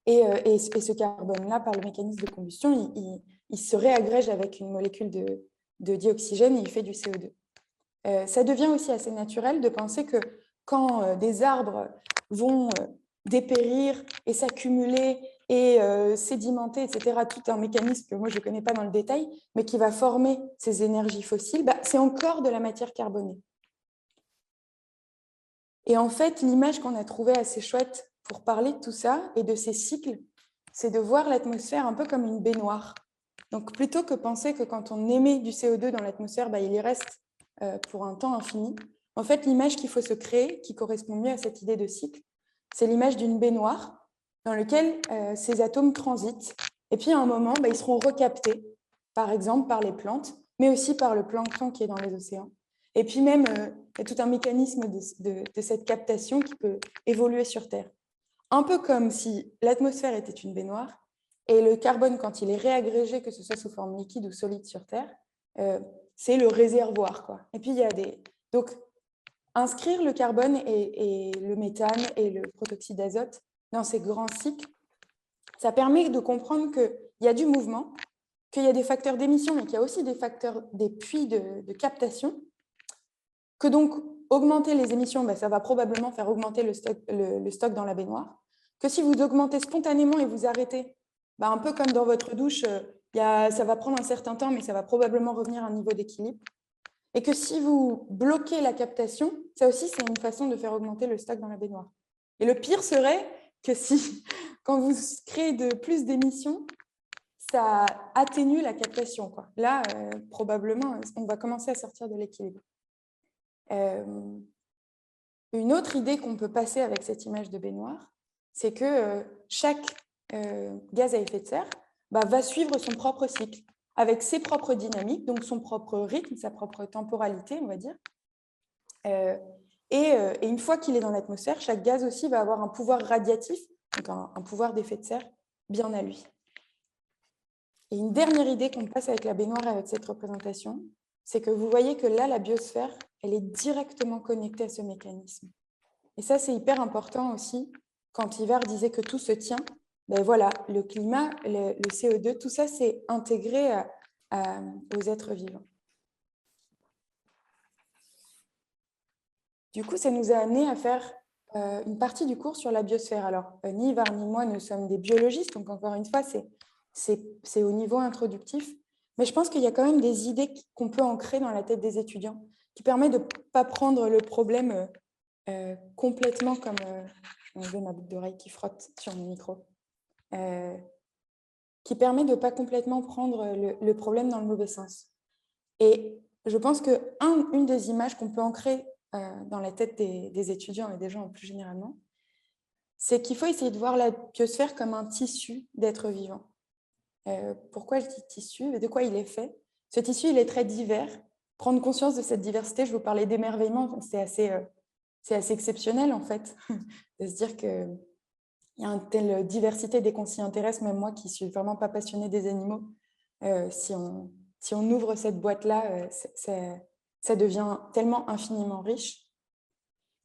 Et ce carbone-là, par le mécanisme de combustion, il se réagrège avec une molécule de dioxygène et il fait du CO2. Ça devient aussi assez naturel de penser que quand des arbres vont dépérir et s'accumuler et sédimenter, etc., tout un mécanisme que moi je ne connais pas dans le détail, mais qui va former ces énergies fossiles, c'est encore de la matière carbonée. Et en fait, l'image qu'on a trouvée assez chouette pour parler de tout ça et de ces cycles, c'est de voir l'atmosphère un peu comme une baignoire. Donc plutôt que penser que quand on émet du CO2 dans l'atmosphère, il y reste pour un temps infini, en fait, l'image qu'il faut se créer, qui correspond mieux à cette idée de cycle, c'est l'image d'une baignoire dans laquelle ces atomes transitent. Et puis à un moment, ils seront recaptés, par exemple par les plantes, mais aussi par le plancton qui est dans les océans. Et puis même, il y a tout un mécanisme de cette captation qui peut évoluer sur Terre. Un peu comme si l'atmosphère était une baignoire et le carbone, quand il est réagrégé, que ce soit sous forme liquide ou solide sur Terre, c'est le réservoir, quoi. Et puis, il y a Donc, inscrire le carbone et le méthane et le protoxyde d'azote dans ces grands cycles, ça permet de comprendre qu'il y a du mouvement, qu'il y a des facteurs d'émission, mais qu'il y a aussi des puits de captation, que donc augmenter les émissions, ça va probablement faire augmenter le stock dans la baignoire, que si vous augmentez spontanément et vous arrêtez, un peu comme dans votre douche, ça va prendre un certain temps, mais ça va probablement revenir à un niveau d'équilibre. Et que si vous bloquez la captation, ça aussi, c'est une façon de faire augmenter le stock dans la baignoire. Et le pire serait que si, quand vous créez plus d'émissions, ça atténue la captation, quoi. Là, probablement, on va commencer à sortir de l'équilibre. Une autre idée qu'on peut passer avec cette image de baignoire, c'est que chaque gaz à effet de serre va suivre son propre cycle, avec ses propres dynamiques, donc son propre rythme, sa propre temporalité, on va dire. Et une fois qu'il est dans l'atmosphère, chaque gaz aussi va avoir un pouvoir radiatif, donc un pouvoir d'effet de serre bien à lui. Et une dernière idée qu'on passe avec la baignoire et avec cette représentation, c'est que vous voyez que là, la biosphère, elle est directement connectée à ce mécanisme. Et ça, c'est hyper important aussi. Quand Ivar disait que tout se tient, ben voilà, le climat, le CO2, tout ça, c'est intégré aux êtres vivants. Du coup, ça nous a amené à faire une partie du cours sur la biosphère. Alors, ni Ivar ni moi ne sommes des biologistes, donc encore une fois, c'est au niveau introductif. Mais je pense qu'il y a quand même des idées qu'on peut ancrer dans la tête des étudiants, qui permettent de ne pas prendre le problème complètement comme... je vais enlever ma boucle d'oreille qui frotte sur mon micro. Qui permet de ne pas complètement prendre le problème dans le mauvais sens. Et je pense qu'une des images qu'on peut ancrer dans la tête des étudiants et des gens plus généralement, c'est qu'il faut essayer de voir la biosphère comme un tissu d'êtres vivants. Pourquoi je dis tissu et de quoi il est fait? Ce tissu, il est très divers. Prendre conscience de cette diversité, je vous parlais d'émerveillement, c'est assez exceptionnel en fait, de se dire qu'il y a une telle diversité dès qu'on s'y intéresse, même moi qui ne suis vraiment pas passionnée des animaux, si on ouvre cette boîte-là, ça devient tellement infiniment riche.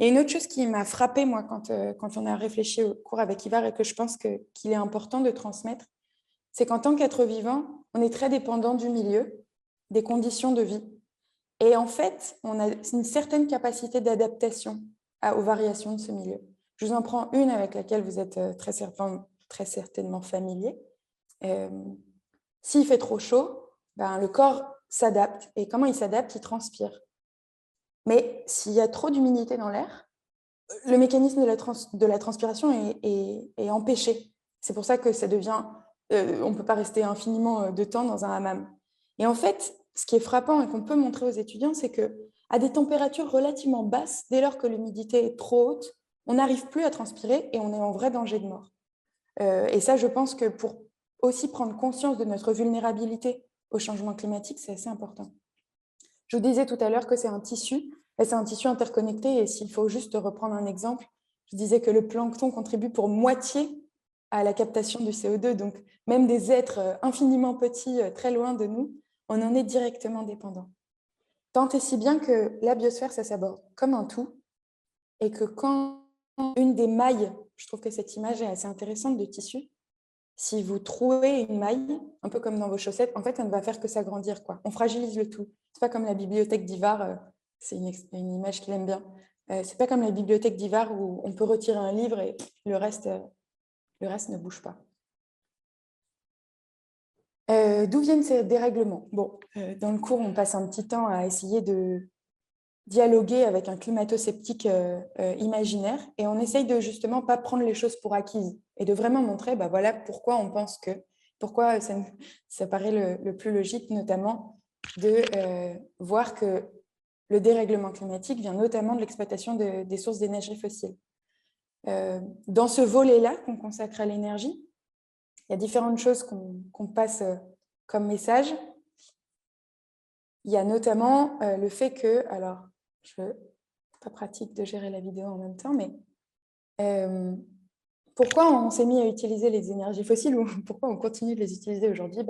Et une autre chose qui m'a frappée, moi, quand on a réfléchi au cours avec Ivar et que je pense qu'il est important de transmettre, c'est qu'en tant qu'être vivant, on est très dépendant du milieu, des conditions de vie. Et en fait, on a une certaine capacité d'adaptation aux variations de ce milieu. Je vous en prends une avec laquelle vous êtes très certainement familier. S'il fait trop chaud, le corps s'adapte. Et comment il s'adapte? Il transpire. Mais s'il y a trop d'humidité dans l'air, le mécanisme de la transpiration est empêché. C'est pour ça que ça devient... on ne peut pas rester infiniment de temps dans un hammam. Et en fait, ce qui est frappant et qu'on peut montrer aux étudiants, c'est qu'à des températures relativement basses, dès lors que l'humidité est trop haute, on n'arrive plus à transpirer et on est en vrai danger de mort. Et ça, je pense que pour aussi prendre conscience de notre vulnérabilité au changement climatique, c'est assez important. Je vous disais tout à l'heure que c'est un tissu interconnecté, et s'il faut juste reprendre un exemple, je disais que le plancton contribue pour moitié à la captation du CO2, donc même des êtres infiniment petits, très loin de nous, on en est directement dépendant. Tant et si bien que la biosphère, ça s'aborde comme un tout, et que quand une des mailles, je trouve que cette image est assez intéressante de tissu, si vous trouez une maille, un peu comme dans vos chaussettes, en fait, ça ne va faire que s'agrandir, quoi. On fragilise le tout. C'est pas comme la bibliothèque d'Ivar, c'est une image qu'il aime bien. C'est pas comme la bibliothèque d'Ivar où on peut retirer un livre et le reste ne bouge pas. D'où viennent ces dérèglements? Bon, dans le cours, on passe un petit temps à essayer de dialoguer avec un climato-sceptique imaginaire, et on essaye de justement pas prendre les choses pour acquises et de vraiment montrer voilà pourquoi on pense que, pourquoi ça paraît le plus logique, notamment de voir que le dérèglement climatique vient notamment de l'exploitation des sources d'énergie fossile. Dans ce volet-là qu'on consacre à l'énergie, il y a différentes choses qu'on passe comme message. Il y a notamment le fait que, alors, pas pratique de gérer la vidéo en même temps, mais pourquoi on s'est mis à utiliser les énergies fossiles ou pourquoi on continue de les utiliser aujourd'hui?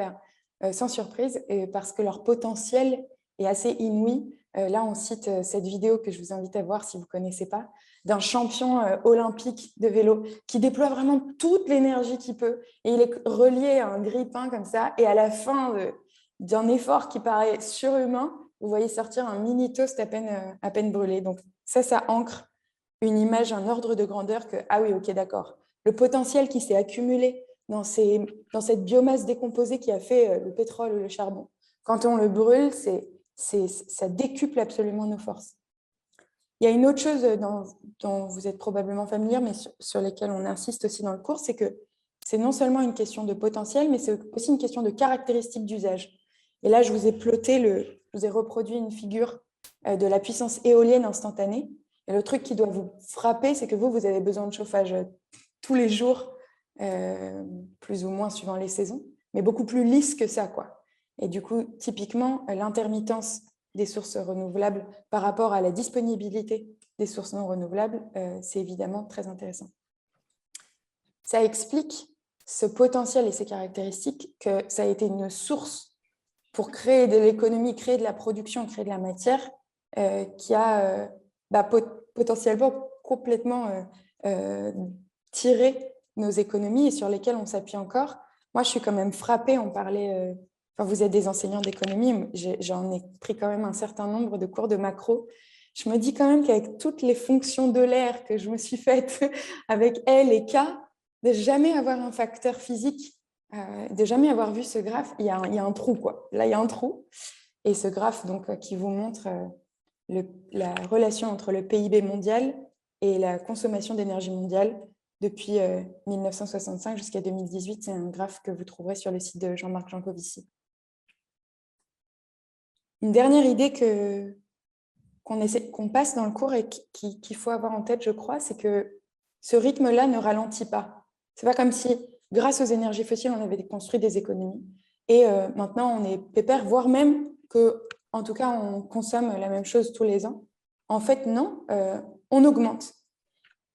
Sans surprise, parce que leur potentiel est assez inouï. Là, on cite cette vidéo que je vous invite à voir si vous ne connaissez pas, d'un champion olympique de vélo qui déploie vraiment toute l'énergie qu'il peut. Et il est relié à un grille-pain comme ça. Et à la fin d'un effort qui paraît surhumain, vous voyez sortir un mini toast à peine brûlé. Donc ça ancre une image, un ordre de grandeur que, ah oui, ok, d'accord. Le potentiel qui s'est accumulé dans cette biomasse décomposée qui a fait le pétrole ou le charbon. Quand on le brûle, ça décuple absolument nos forces. Il y a une autre chose dont vous êtes probablement familière, mais sur lesquelles on insiste aussi dans le cours, c'est que c'est non seulement une question de potentiel, mais c'est aussi une question de caractéristiques d'usage. Et là, je vous ai reproduit une figure de la puissance éolienne instantanée. Et le truc qui doit vous frapper, c'est que vous avez besoin de chauffage tous les jours, plus ou moins suivant les saisons, mais beaucoup plus lisse que ça, quoi. Et du coup, typiquement, l'intermittence des sources renouvelables par rapport à la disponibilité des sources non renouvelables, c'est évidemment très intéressant. Ça explique ce potentiel et ces caractéristiques que ça a été une source pour créer de l'économie, créer de la production, créer de la matière qui a potentiellement complètement tiré nos économies et sur lesquelles on s'appuie encore. Moi, je suis quand même frappée, on parlait, vous êtes des enseignants d'économie, j'en ai pris quand même un certain nombre de cours de macro. Je me dis quand même qu'avec toutes les fonctions de l'air que je me suis faites avec L et K, de jamais avoir un facteur physique, de jamais avoir vu ce graphe, il y a un trou, quoi. Là, il y a un trou. Et ce graphe donc, qui vous montre la relation entre le PIB mondial et la consommation d'énergie mondiale depuis 1965 jusqu'à 2018. C'est un graphe que vous trouverez sur le site de Jean-Marc Jancovici. Une dernière idée qu'on passe dans le cours et qu'il faut avoir en tête, je crois, c'est que ce rythme-là ne ralentit pas. Ce n'est pas comme si, grâce aux énergies fossiles, on avait construit des économies. Et maintenant, on est pépère, voire même qu'en tout cas, on consomme la même chose tous les ans. En fait, non, on augmente.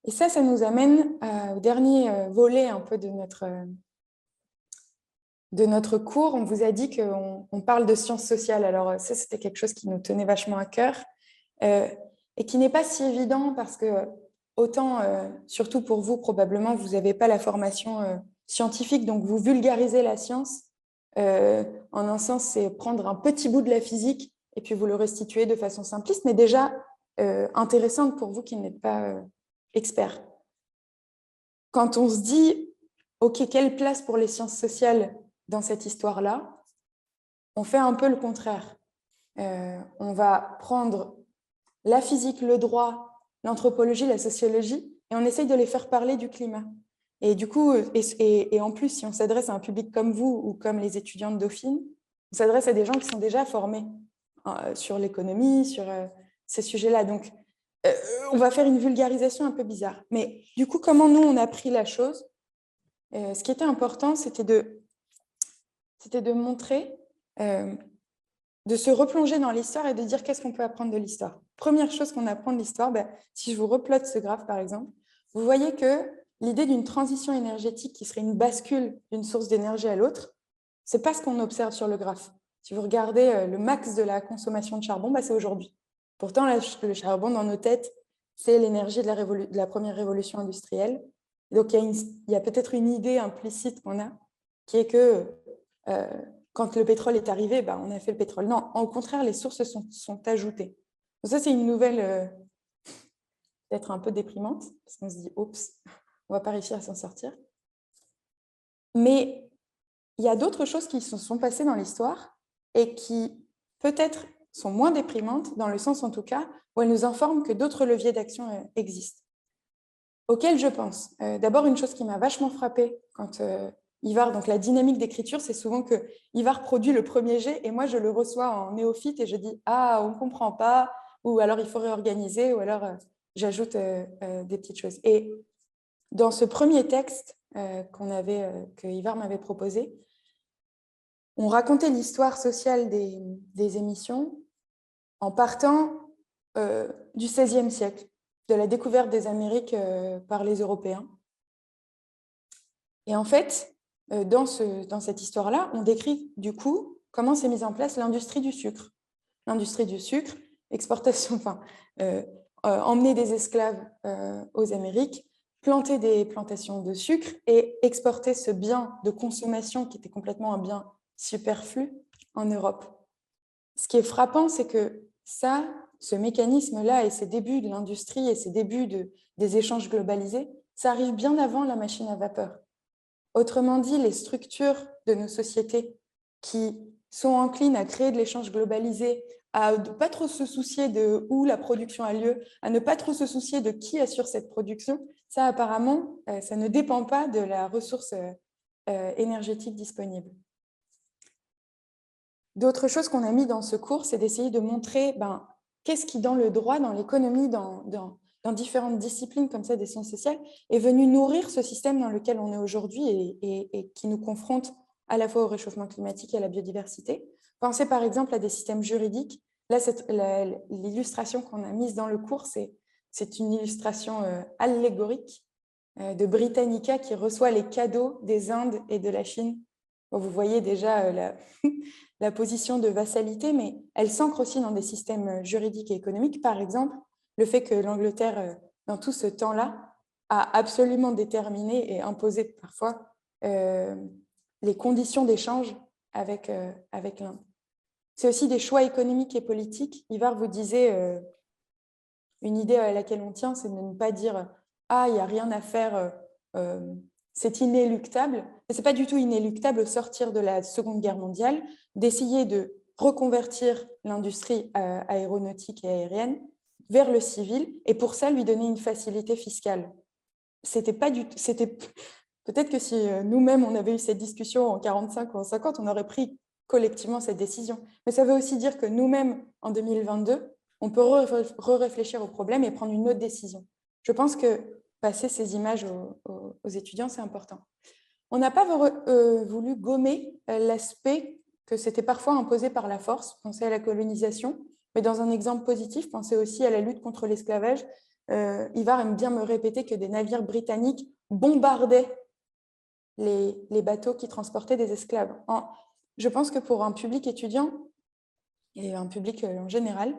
Et ça nous amène au dernier volet un peu de notre cours. On vous a dit qu'on parle de sciences sociales. Alors ça, c'était quelque chose qui nous tenait vachement à cœur et qui n'est pas si évident parce que autant, surtout pour vous, probablement, vous n'avez pas la formation scientifique, donc vous vulgarisez la science. En un sens, c'est prendre un petit bout de la physique et puis vous le restituer de façon simpliste, mais déjà intéressante pour vous qui n'êtes pas expert. Quand on se dit, OK, quelle place pour les sciences sociales dans cette histoire-là, on fait un peu le contraire. On va prendre la physique, le droit, l'anthropologie, la sociologie, et on essaye de les faire parler du climat. Et du coup, et en plus, si on s'adresse à un public comme vous ou comme les étudiants de Dauphine, on s'adresse à des gens qui sont déjà formés sur l'économie, sur ces sujets-là. Donc, on va faire une vulgarisation un peu bizarre. Mais du coup, comment nous, on a pris la chose ? Ce qui était important, c'était de montrer, de se replonger dans l'histoire et de dire qu'est-ce qu'on peut apprendre de l'histoire. Première chose qu'on apprend de l'histoire, si je vous replote ce graphe, par exemple, vous voyez que l'idée d'une transition énergétique qui serait une bascule d'une source d'énergie à l'autre, ce n'est pas ce qu'on observe sur le graphe. Si vous regardez le max de la consommation de charbon, c'est aujourd'hui. Pourtant, le charbon, dans nos têtes, c'est l'énergie de la première révolution industrielle. Donc, il y a peut-être une idée implicite qu'on a, qui est que quand le pétrole est arrivé, on a fait le pétrole. Non, au contraire, les sources sont ajoutées. Donc ça, c'est une nouvelle peut-être un peu déprimante, parce qu'on se dit, oups, on ne va pas réussir à s'en sortir. Mais il y a d'autres choses qui se sont passées dans l'histoire et qui, peut-être, sont moins déprimantes, dans le sens, en tout cas, où elles nous informent que d'autres leviers d'action existent. Auxquels je pense. D'abord, une chose qui m'a vachement frappée quand Ivar, donc la dynamique d'écriture, c'est souvent que Ivar produit le premier jet et moi, je le reçois en néophyte et je dis « Ah, on ne comprend pas » ou alors « Il faut réorganiser » ou alors j'ajoute des petites choses. Et dans ce premier texte que Ivar m'avait proposé, on racontait l'histoire sociale des émissions en partant du XVIe siècle, de la découverte des Amériques par les Européens. Et en fait, dans cette histoire-là, on décrit du coup comment s'est mise en place l'industrie du sucre. L'industrie du sucre, exportation, emmener des esclaves aux Amériques, planter des plantations de sucre et exporter ce bien de consommation qui était complètement un bien superflu en Europe. Ce qui est frappant, c'est que ce mécanisme-là et ces débuts de l'industrie et ces débuts des échanges globalisés, ça arrive bien avant la machine à vapeur. Autrement dit, les structures de nos sociétés qui sont enclines à créer de l'échange globalisé, à ne pas trop se soucier de où la production a lieu, à ne pas trop se soucier de qui assure cette production, ça apparemment, ça ne dépend pas de la ressource énergétique disponible. D'autres choses qu'on a mis dans ce cours, c'est d'essayer de montrer qu'est-ce qui, dans le droit, dans l'économie, dans différentes disciplines comme ça des sciences sociales, est venu nourrir ce système dans lequel on est aujourd'hui et qui nous confronte à la fois au réchauffement climatique et à la biodiversité. Pensez par exemple à des systèmes juridiques. Là, l'illustration qu'on a mise dans le cours, c'est une illustration allégorique de Britannica qui reçoit les cadeaux des Indes et de la Chine. Bon, vous voyez déjà la position de vassalité, mais elle s'ancre aussi dans des systèmes juridiques et économiques. Par exemple, le fait que l'Angleterre, dans tout ce temps-là, a absolument déterminé et imposé parfois les conditions d'échange avec l'Inde. C'est aussi des choix économiques et politiques. Ivar vous disait, une idée à laquelle on tient, c'est de ne pas dire « Ah, il n'y a rien à faire, c'est inéluctable ». Mais ce n'est pas du tout inéluctable au sortir de la Seconde Guerre mondiale, d'essayer de reconvertir l'industrie aéronautique et aérienne vers le civil, et pour ça, lui donner une facilité fiscale. Peut-être que si nous-mêmes, on avait eu cette discussion en 45 ou en 50, on aurait pris collectivement cette décision. Mais ça veut aussi dire que nous-mêmes, en 2022, on peut réfléchir au problème et prendre une autre décision. Je pense que passer ces images aux étudiants, c'est important. On n'a pas voulu gommer l'aspect que c'était parfois imposé par la force, pensez à la colonisation, mais dans un exemple positif, pensez aussi à la lutte contre l'esclavage. Ivar aime bien me répéter que des navires britanniques bombardaient les bateaux qui transportaient des esclaves. Je pense que pour un public étudiant et un public en général,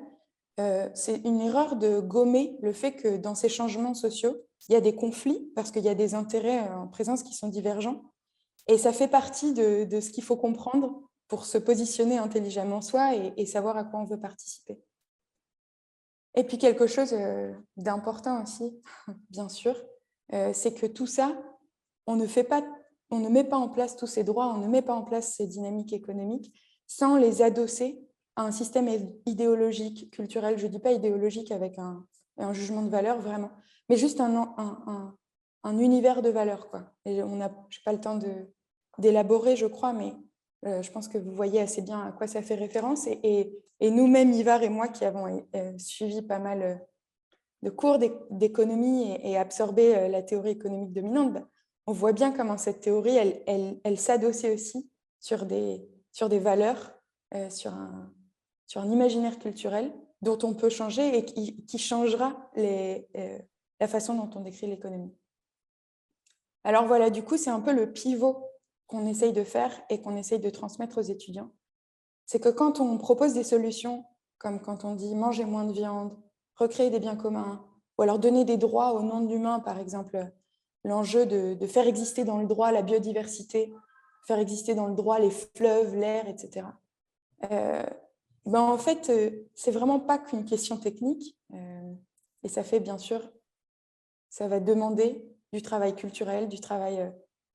c'est une erreur de gommer le fait que dans ces changements sociaux, il y a des conflits parce qu'il y a des intérêts en présence qui sont divergents. Et ça fait partie de ce qu'il faut comprendre pour se positionner intelligemment soi et savoir à quoi on veut participer. Et puis quelque chose d'important aussi, bien sûr, c'est que tout ça, on ne met pas en place tous ces droits, on ne met pas en place ces dynamiques économiques sans les adosser à un système idéologique, culturel. Je ne dis pas idéologique avec un jugement de valeur, vraiment, mais juste un univers de valeurs, quoi. Et je n'ai pas le temps d'élaborer, je crois, mais je pense que vous voyez assez bien à quoi ça fait référence. Et nous-mêmes, Ivar et moi, qui avons suivi pas mal de cours d'économie et absorbé la théorie économique dominante, on voit bien comment cette théorie, elle s'adossait aussi sur des valeurs, sur un imaginaire culturel dont on peut changer et qui changera la façon dont on décrit l'économie. Alors voilà, du coup, c'est un peu le pivot qu'on essaye de faire et qu'on essaye de transmettre aux étudiants. C'est que quand on propose des solutions, comme quand on dit manger moins de viande, recréer des biens communs, ou alors donner des droits au nom de l'humain, par exemple, l'enjeu de faire exister dans le droit la biodiversité, faire exister dans le droit les fleuves, l'air, etc. En fait, c'est vraiment pas qu'une question technique, et ça fait bien sûr, ça va demander du travail culturel, du travail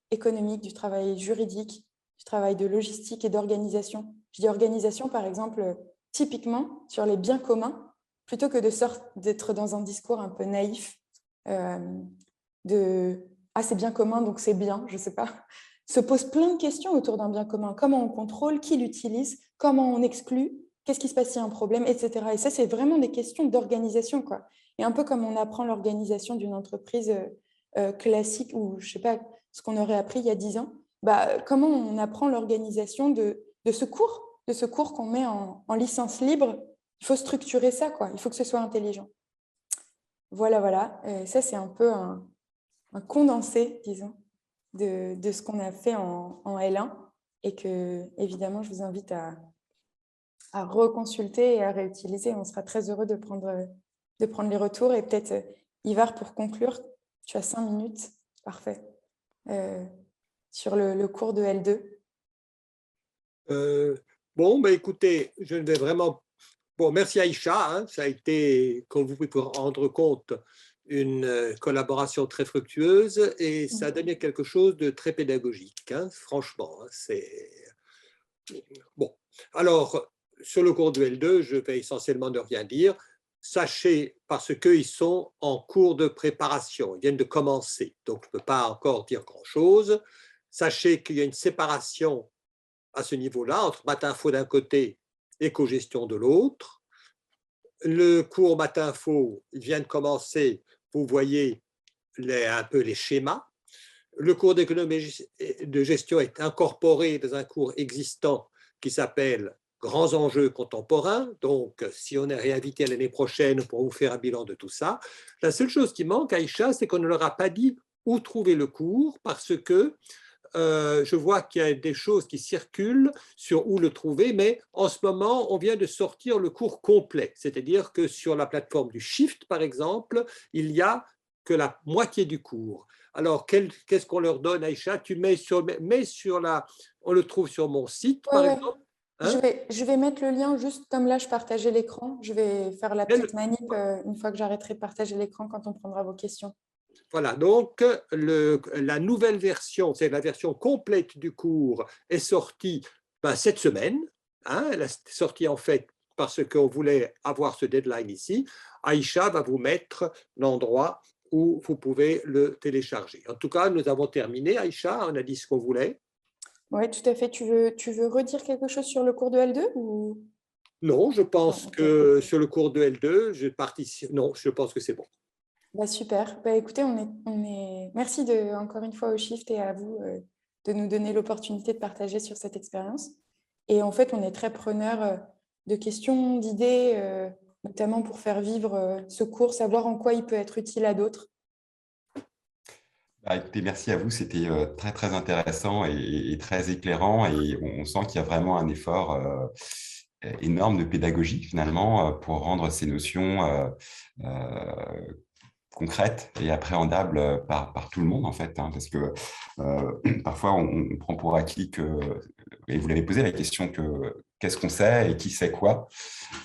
économique, du travail juridique, du travail de logistique et d'organisation. Je dis organisation, par exemple, typiquement sur les biens communs, plutôt que d'être dans un discours un peu naïf de « ah, c'est bien commun, donc c'est bien », je ne sais pas, se pose plein de questions autour d'un bien commun. Comment on contrôle, qui l'utilise, comment on exclut, qu'est-ce qui se passe s'il y a un problème, etc. Et ça, c'est vraiment des questions d'organisation, quoi. Et un peu comme on apprend l'organisation d'une entreprise classique ou, je ne sais pas, ce qu'on aurait appris il y a 10 ans, comment on apprend l'organisation de ce cours qu'on met en licence libre. Il faut structurer ça, quoi. Il faut que ce soit intelligent. Voilà. Ça, c'est un peu un condensé, disons, de ce qu'on a fait en L1 et que, évidemment, je vous invite à reconsulter et à réutiliser. On sera très heureux de prendre les retours. Et peut-être, Ivar, pour conclure, tu as 5 minutes. Parfait. Sur le cours de L2. Écoutez, je ne vais vraiment... merci Aïcha, hein, ça a été, comme vous pouvez vous rendre compte, une collaboration très fructueuse et ça a donné quelque chose de très pédagogique, hein, franchement. C'est... Bon, alors, sur le cours de L2, je vais essentiellement ne rien dire. Sachez, parce qu'ils sont en cours de préparation, ils viennent de commencer, donc je ne peux pas encore dire grand-chose. Sachez qu'il y a une séparation à ce niveau-là entre Matinfo d'un côté et cogestion de l'autre. Le cours Matinfo vient de commencer, vous voyez un peu les schémas. Le cours d'économie de gestion est incorporé dans un cours existant qui s'appelle Grands enjeux contemporains. Donc, si on est réinvité l'année prochaine pour vous faire un bilan de tout ça, la seule chose qui manque, Aïcha, c'est qu'on ne leur a pas dit où trouver le cours parce que je vois qu'il y a des choses qui circulent sur où le trouver, mais en ce moment, on vient de sortir le cours complet. C'est-à-dire que sur la plateforme du Shift, par exemple, il n'y a que la moitié du cours. Alors, qu'est-ce qu'on leur donne, Aïcha? Tu mets sur la... On le trouve sur mon site, Ouais, par ouais. exemple. Hein? Je vais mettre le lien juste comme là, je partageais l'écran. Je vais faire la petite manip une fois que j'arrêterai de partager l'écran quand on prendra vos questions. Voilà, donc la nouvelle version, c'est la version complète du cours, est sortie cette semaine. Hein, elle est sortie en fait parce qu'on voulait avoir ce deadline ici. Aïcha va vous mettre l'endroit où vous pouvez le télécharger. En tout cas, nous avons terminé. Aïcha, on a dit ce qu'on voulait. Oui, tout à fait. Tu veux redire quelque chose sur le cours de L2 ou... Non, je pense Non, ok. que sur le cours de L2, je participe. Non, je pense que c'est bon. Bah, super. Bah, écoutez, merci encore une fois au Shift et à vous de nous donner l'opportunité de partager sur cette expérience. Et en fait, on est très preneur de questions, d'idées, notamment pour faire vivre ce cours, savoir en quoi il peut être utile à d'autres. Bah, écoutez, merci à vous, c'était très très intéressant et très éclairant et on sent qu'il y a vraiment un effort énorme de pédagogie finalement pour rendre ces notions concrètes et appréhendables par tout le monde en fait, hein, parce que parfois on prend pour acquis que, et vous l'avez posé la question, que qu'est-ce qu'on sait et qui sait quoi,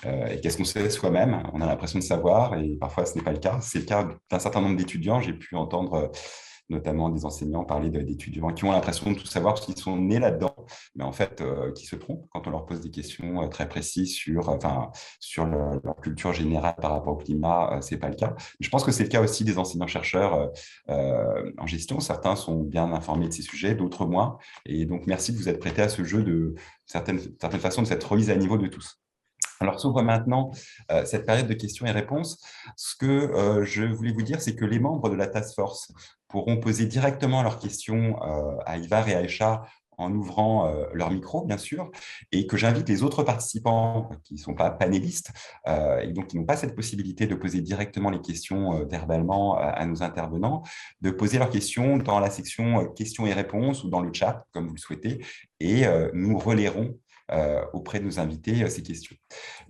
et qu'est-ce qu'on sait soi-même, on a l'impression de savoir et parfois ce n'est pas le cas. C'est le cas d'un certain nombre d'étudiants, j'ai pu entendre notamment des enseignants parler d'étudiants qui ont l'impression de tout savoir parce qu'ils sont nés là-dedans, mais en fait, qui se trompent quand on leur pose des questions très précises sur leur culture générale par rapport au climat, ce n'est pas le cas. Je pense que c'est le cas aussi des enseignants-chercheurs en gestion. Certains sont bien informés de ces sujets, d'autres moins. Et donc, merci de vous être prêtés à ce jeu de certaines façons, de cette remise à niveau de tous. Alors, s'ouvre maintenant cette période de questions et réponses. Ce que je voulais vous dire, c'est que les membres de la task force pourront poser directement leurs questions à Ivar et à Aïcha en ouvrant leur micro, bien sûr, et que j'invite les autres participants qui ne sont pas panélistes et donc qui n'ont pas cette possibilité de poser directement les questions verbalement à nos intervenants, de poser leurs questions dans la section questions et réponses ou dans le chat, comme vous le souhaitez, et nous relayerons auprès de nos invités ces questions.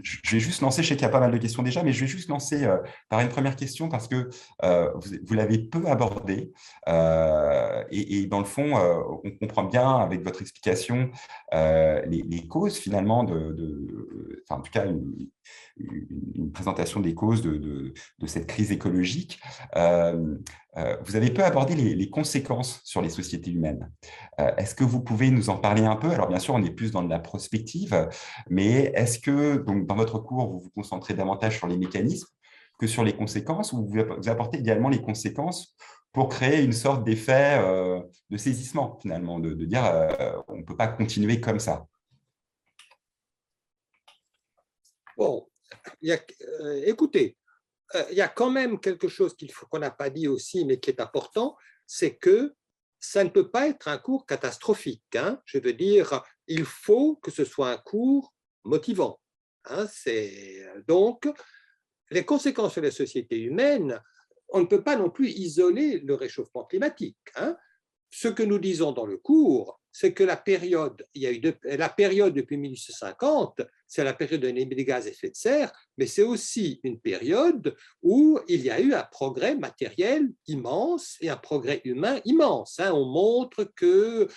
Je vais juste lancer, je sais qu'il y a pas mal de questions déjà, mais je vais juste lancer par une première question parce que vous l'avez peu abordé et dans le fond, on comprend bien avec votre explication les causes finalement enfin, en tout cas une présentation des causes de cette crise écologique. Vous avez peu abordé les conséquences sur les sociétés humaines. Est-ce que vous pouvez nous en parler un peu? Alors bien sûr, on est plus dans de la prospective, mais est-ce que donc, dans votre cours, vous vous concentrez davantage sur les mécanismes que sur les conséquences, ou vous apportez également les conséquences pour créer une sorte d'effet de saisissement, finalement, de dire on ne peut pas continuer comme ça? Bon, écoutez, il y a quand même quelque chose qu'on n'a pas dit aussi, mais qui est important, c'est que ça ne peut pas être un cours catastrophique. Hein. Je veux dire, il faut que ce soit un cours motivant. Hein. Donc, les conséquences sur les sociétés humaines, on ne peut pas non plus isoler le réchauffement climatique. Hein. Ce que nous disons dans le cours, c'est que la période depuis 1850, c'est la période des gaz à effet de serre, mais c'est aussi une période où il y a eu un progrès matériel immense et un progrès humain immense. On montre que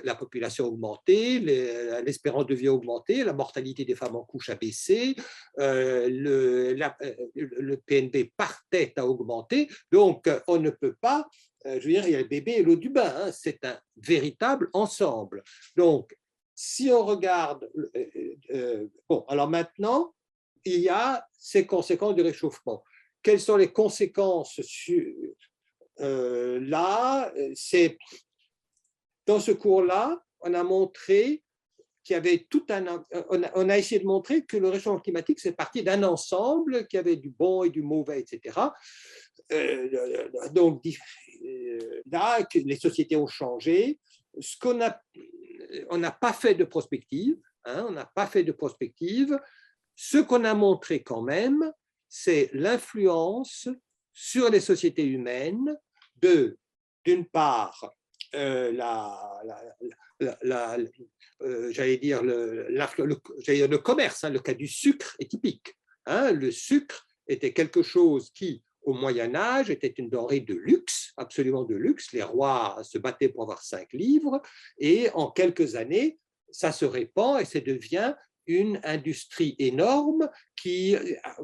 la population a augmenté, l'espérance de vie a augmenté, la mortalité des femmes en couche a baissé, le PNB par tête a augmenté. Donc, on ne peut pas je veux dire, il y a le bébé et l'eau du bain, hein, c'est un véritable ensemble. Donc, si on regarde, bon, alors maintenant, il y a ces conséquences du réchauffement. Quelles sont les conséquences là, dans ce cours-là, on a montré qu'il y avait on a essayé de montrer que le réchauffement climatique, c'est parti d'un ensemble, qu'il y avait du bon et du mauvais, etc. Donc, là, que les sociétés ont changé. On n'a pas fait de prospective, on n'a pas fait de prospective. Ce qu'on a montré quand même, c'est l'influence sur les sociétés humaines d'une part, j'allais dire le commerce, le cas du sucre est typique. Le sucre était quelque chose qui, au Moyen-Âge, était une denrée de luxe, absolument de luxe. Les rois se battaient pour avoir 5 livres, et en quelques années, ça se répand et ça devient une industrie énorme qui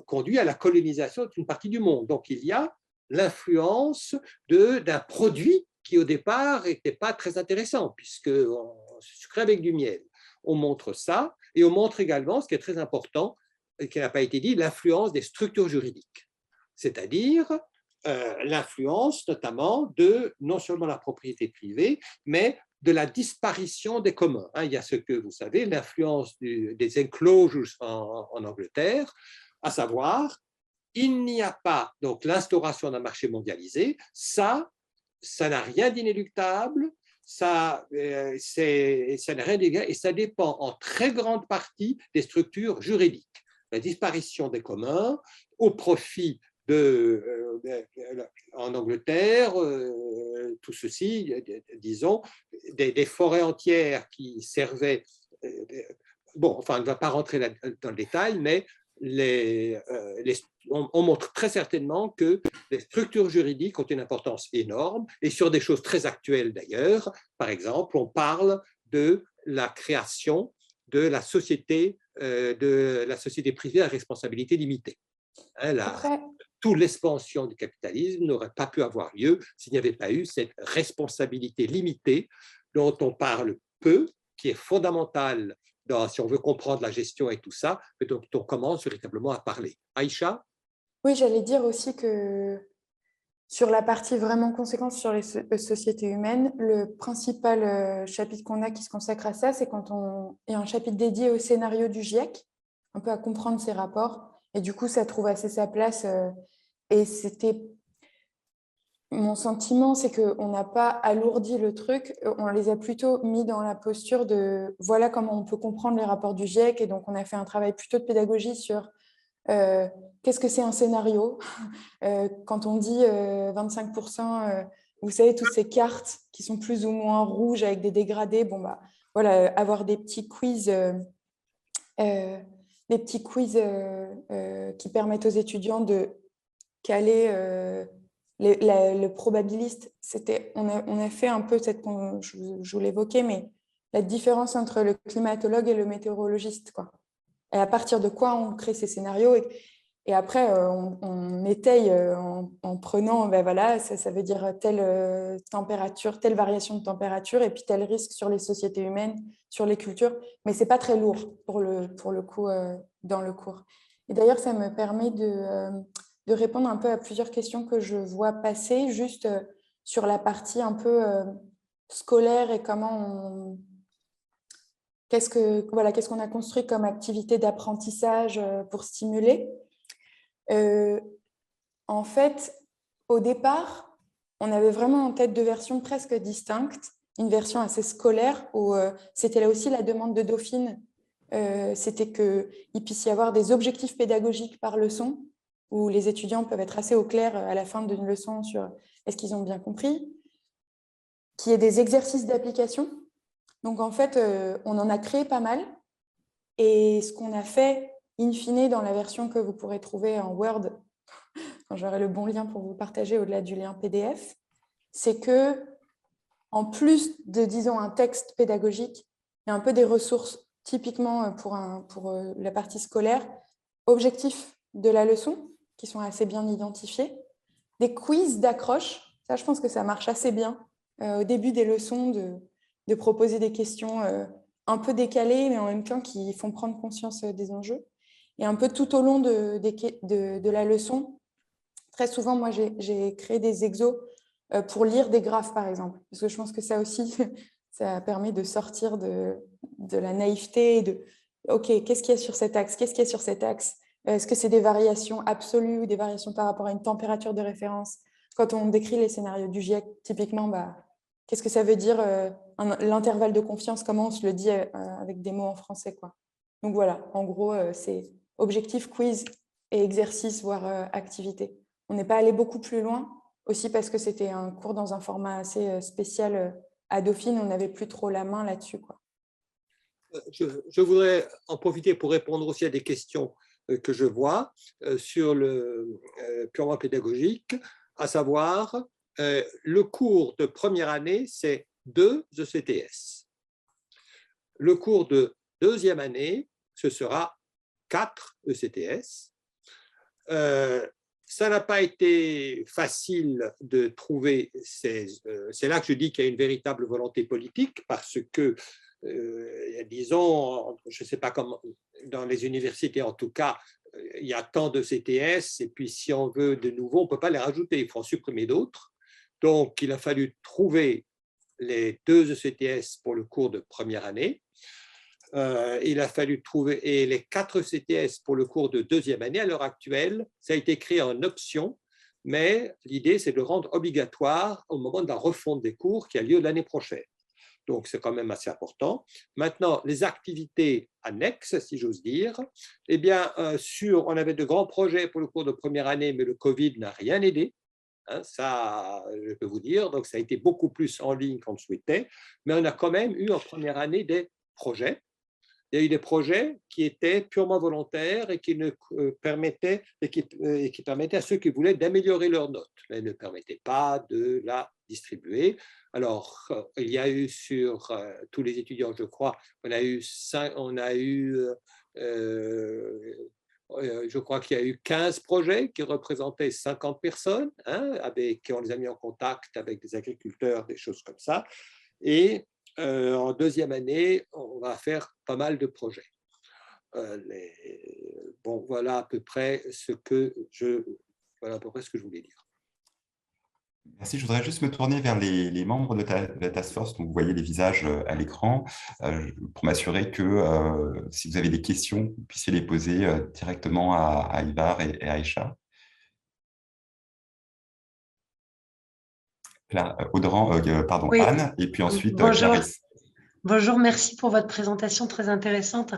conduit à la colonisation d'une partie du monde. Donc, il y a l'influence d'un produit qui, au départ, n'était pas très intéressant, puisqu'on se sucrait avec du miel. On montre ça, et on montre également, ce qui est très important, et qui n'a pas été dit, l'influence des structures juridiques. C'est-à-dire l'influence notamment de non seulement la propriété privée, mais de la disparition des communs. Il y a ce que vous savez, l'influence des enclosures en Angleterre, à savoir, il n'y a pas donc l'instauration d'un marché mondialisé, ça n'a rien d'inéluctable, ça n'a rien d'égal, et ça dépend en très grande partie des structures juridiques. La disparition des communs au profit en Angleterre, tout ceci, disons, des forêts entières qui servaient, bon, enfin, on ne va pas rentrer dans le détail, mais on montre très certainement que les structures juridiques ont une importance énorme, et sur des choses très actuelles d'ailleurs. Par exemple, on parle de la création de la société privée à responsabilité limitée. Toute l'expansion du capitalisme n'aurait pas pu avoir lieu s'il n'y avait pas eu cette responsabilité limitée dont on parle peu, qui est fondamentale si on veut comprendre la gestion et tout ça, mais dont on commence véritablement à parler. Aïcha? Oui, j'allais dire aussi que sur la partie vraiment conséquence sur les sociétés humaines, le principal chapitre qu'on a qui se consacre à ça, c'est quand il y a un chapitre dédié au scénario du GIEC, un peu à comprendre ces rapports. Et du coup, ça trouve assez sa place. Et mon sentiment, c'est qu'on n'a pas alourdi le truc, on les a plutôt mis dans la posture de voilà comment on peut comprendre les rapports du GIEC. Et donc, on a fait un travail plutôt de pédagogie sur qu'est-ce que c'est un scénario. Quand on dit 25%, vous savez, toutes ces cartes qui sont plus ou moins rouges avec des dégradés, bon, bah, voilà, avoir des petits quiz qui permettent aux étudiants de caler le probabiliste. On a fait un peu, je vous l'évoquais, mais la différence entre le climatologue et le météorologiste, quoi. Et à partir de quoi on crée ces scénarios. Et après, on étaye en prenant, ben voilà, ça veut dire telle température, telle variation de température, et puis tel risque sur les sociétés humaines, sur les cultures. Mais ce n'est pas très lourd pour le coup dans le cours. Et d'ailleurs, ça me permet de répondre un peu à plusieurs questions que je vois passer, juste sur la partie un peu scolaire et comment qu'est-ce qu'on a construit comme activité d'apprentissage pour stimuler. En fait, au départ, on avait vraiment en tête 2 versions presque distinctes. Une version assez scolaire où c'était là aussi la demande de Dauphine. C'était qu'il puisse y avoir des objectifs pédagogiques par leçon où les étudiants peuvent être assez au clair à la fin d'une leçon sur est-ce qu'ils ont bien compris, qu'il y ait des exercices d'application. Donc, en fait, on en a créé pas mal. Et ce qu'on a fait, in fine, dans la version que vous pourrez trouver en Word, quand j'aurai le bon lien pour vous partager au-delà du lien PDF, c'est que, en plus de, disons, un texte pédagogique, il y a un peu des ressources, typiquement pour la partie scolaire, objectifs de la leçon, qui sont assez bien identifiés, des quiz d'accroche. Ça, je pense que ça marche assez bien au début des leçons de proposer des questions un peu décalées, mais en même temps qui font prendre conscience des enjeux. Et un peu tout au long de la leçon, très souvent, moi, j'ai créé des exos pour lire des graphes, par exemple. Parce que je pense que ça aussi, ça permet de sortir de la naïveté, OK, qu'est-ce qu'il y a sur cet axe? Qu'est-ce qu'il y a sur cet axe? Est-ce que c'est des variations absolues ou des variations par rapport à une température de référence? Quand on décrit les scénarios du GIEC, typiquement, qu'est-ce que ça veut dire l'intervalle de confiance? Comment on se le dit avec des mots en français, quoi. Donc voilà, en gros, c'est objectif, quiz et exercice, voire activité. On n'est pas allé beaucoup plus loin, aussi parce que c'était un cours dans un format assez spécial à Dauphine, on n'avait plus trop la main là-dessus, quoi. Je voudrais en profiter pour répondre aussi à des questions que je vois sur le purement pédagogique, à savoir le cours de première année, c'est 2 ECTS. Le cours de deuxième année, ce sera 4 ECTS. Ça n'a pas été facile de trouver c'est là que je dis qu'il y a une véritable volonté politique, parce que disons, je ne sais pas comment, dans les universités en tout cas, il y a tant de CTS, et puis si on veut de nouveau, on ne peut pas les rajouter, il faut en supprimer d'autres. Donc, il a fallu trouver les 2 ECTS pour le cours de première année. Il a fallu trouver, et les 4 CTS pour le cours de deuxième année, à l'heure actuelle, ça a été créé en option, mais l'idée, c'est de le rendre obligatoire au moment de la refonte des cours qui a lieu l'année prochaine. Donc, c'est quand même assez important. Maintenant, les activités annexes, si j'ose dire, eh bien, on avait de grands projets pour le cours de première année, mais le Covid n'a rien aidé. Ça, je peux vous dire. Donc, ça a été beaucoup plus en ligne qu'on le souhaitait. Mais on a quand même eu en première année des projets. Il y a eu des projets qui étaient purement volontaires et qui permettaient à ceux qui voulaient d'améliorer leurs notes. Mais ne permettaient pas de la distribuer. Alors, il y a eu sur tous les étudiants, je crois, je crois qu'il y a eu 15 projets qui représentaient 50 personnes, on les a mis en contact avec des agriculteurs, des choses comme ça. Et en deuxième année, on va faire pas mal de projets. Voilà à peu près ce que je voulais dire. Merci. Je voudrais juste me tourner vers les membres de la task force, dont vous voyez les visages à l'écran, pour m'assurer que si vous avez des questions, vous puissiez les poser directement à Ivar et à Aïcha. Oui. Anne, et puis ensuite Bonjour. Clarisse. Bonjour, merci pour votre présentation très intéressante.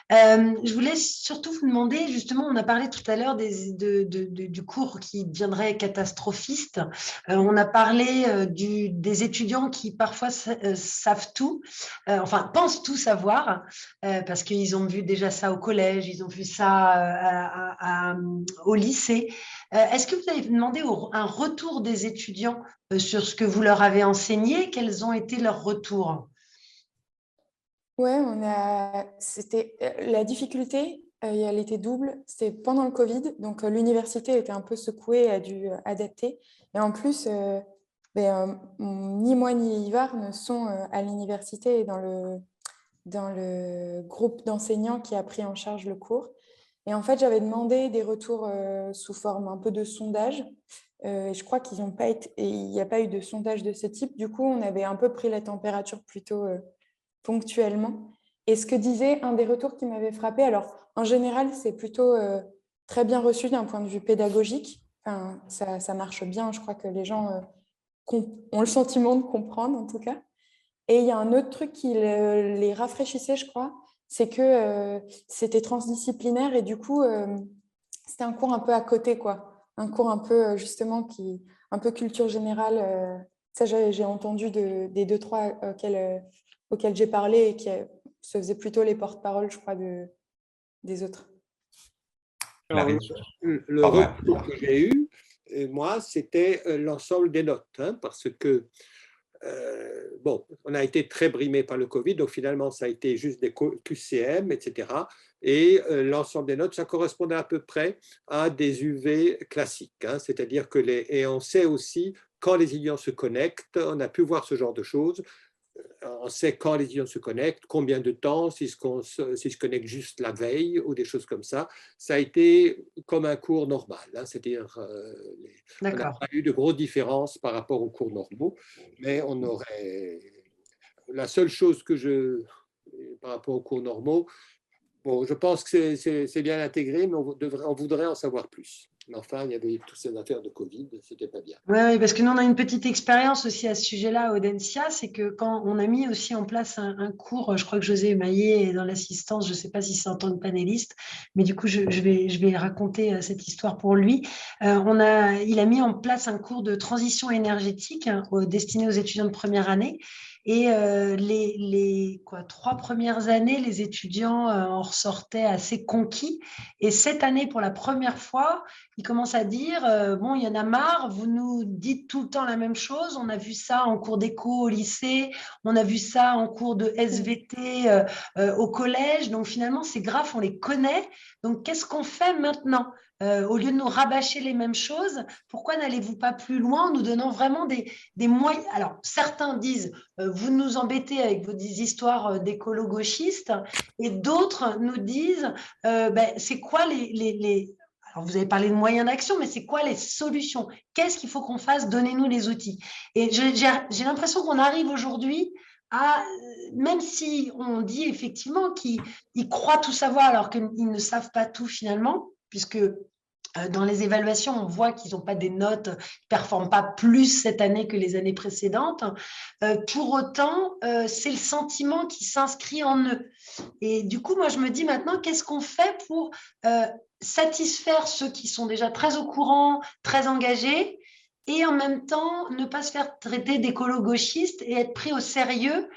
Je voulais surtout vous demander, justement, on a parlé tout à l'heure du cours qui deviendrait catastrophiste. On a parlé des étudiants qui parfois savent tout, enfin pensent tout savoir, parce qu'ils ont vu déjà ça au collège, ils ont vu ça au lycée. Est-ce que vous avez demandé un retour des étudiants sur ce que vous leur avez enseigné? Quels ont été leurs retours? Ouais, la difficulté, elle était double. C'était pendant le Covid, donc l'université était un peu secouée, a dû adapter. Et en plus, ni moi ni Ivar ne sont à l'université et dans le groupe d'enseignants qui a pris en charge le cours. Et en fait, j'avais demandé des retours sous forme un peu de sondage. Je crois qu'il n'y a pas eu de sondage de ce type. Du coup, on avait un peu pris la température plutôt ponctuellement. Et ce que disait un des retours qui m'avait frappé, alors en général, c'est plutôt très bien reçu d'un point de vue pédagogique. Enfin, ça marche bien. Je crois que les gens ont le sentiment de comprendre, en tout cas. Et il y a un autre truc qui les rafraîchissait, je crois, c'est que c'était transdisciplinaire et du coup, c'était un cours un peu à côté, quoi. Un cours un peu, justement, un peu culture générale. Ça, j'ai entendu des 2-3 auxquels j'ai parlé et qui se faisaient plutôt les porte-paroles, je crois, des autres. Alors, le retour que j'ai eu, moi, c'était l'ensemble des notes, parce que on a été très brimé par le Covid, donc finalement, ça a été juste des QCM, etc. Et l'ensemble des notes, ça correspondait à peu près à des UV classiques. C'est-à-dire que et on sait aussi, quand les étudiants se connectent, on a pu voir ce genre de choses. on sait quand les étudiants se connectent, combien de temps, s'ils se connectent juste la veille ou des choses comme ça. Ça a été comme un cours normal, hein, c'est-à-dire on n'a pas eu de grosses différences par rapport aux cours normaux, mais on aurait… La seule chose par rapport aux cours normaux, bon, je pense que c'est bien intégré, mais on voudrait en savoir plus. Mais enfin, il y avait toutes ces affaires de Covid, c'était pas bien. Oui, parce que nous, on a une petite expérience aussi à ce sujet-là à Audencia, c'est que quand on a mis aussi en place un cours, je crois que José Maillet est dans l'assistance, je ne sais pas si c'est en tant que panéliste, mais du coup, je vais raconter cette histoire pour lui. Il a mis en place un cours de transition énergétique destiné aux étudiants de première année. Et les 3 premières années, les étudiants en ressortaient assez conquis. Et cette année, pour la première fois, ils commencent à dire bon, il y en a marre, vous nous dites tout le temps la même chose. On a vu ça en cours d'éco au lycée, on a vu ça en cours de SVT au collège. Donc finalement, ces graphes, on les connaît. Donc qu'est-ce qu'on fait maintenant au lieu de nous rabâcher les mêmes choses, pourquoi n'allez-vous pas plus loin en nous donnant vraiment des moyens? Alors, certains disent vous nous embêtez avec vos histoires d'écolo-gauchistes, et d'autres nous disent c'est quoi alors, vous avez parlé de moyens d'action, mais c'est quoi les solutions? Qu'est-ce qu'il faut qu'on fasse? Donnez-nous les outils. Et j'ai l'impression qu'on arrive aujourd'hui à, même si on dit effectivement qu'ils croient tout savoir alors qu'ils ne savent pas tout finalement, puisque dans les évaluations, on voit qu'ils n'ont pas des notes, ils ne performent pas plus cette année que les années précédentes. Pour autant, c'est le sentiment qui s'inscrit en eux. Et du coup, moi, je me dis maintenant, qu'est-ce qu'on fait pour satisfaire ceux qui sont déjà très au courant, très engagés, et en même temps, ne pas se faire traiter d'écolo-gauchistes et être pris au sérieux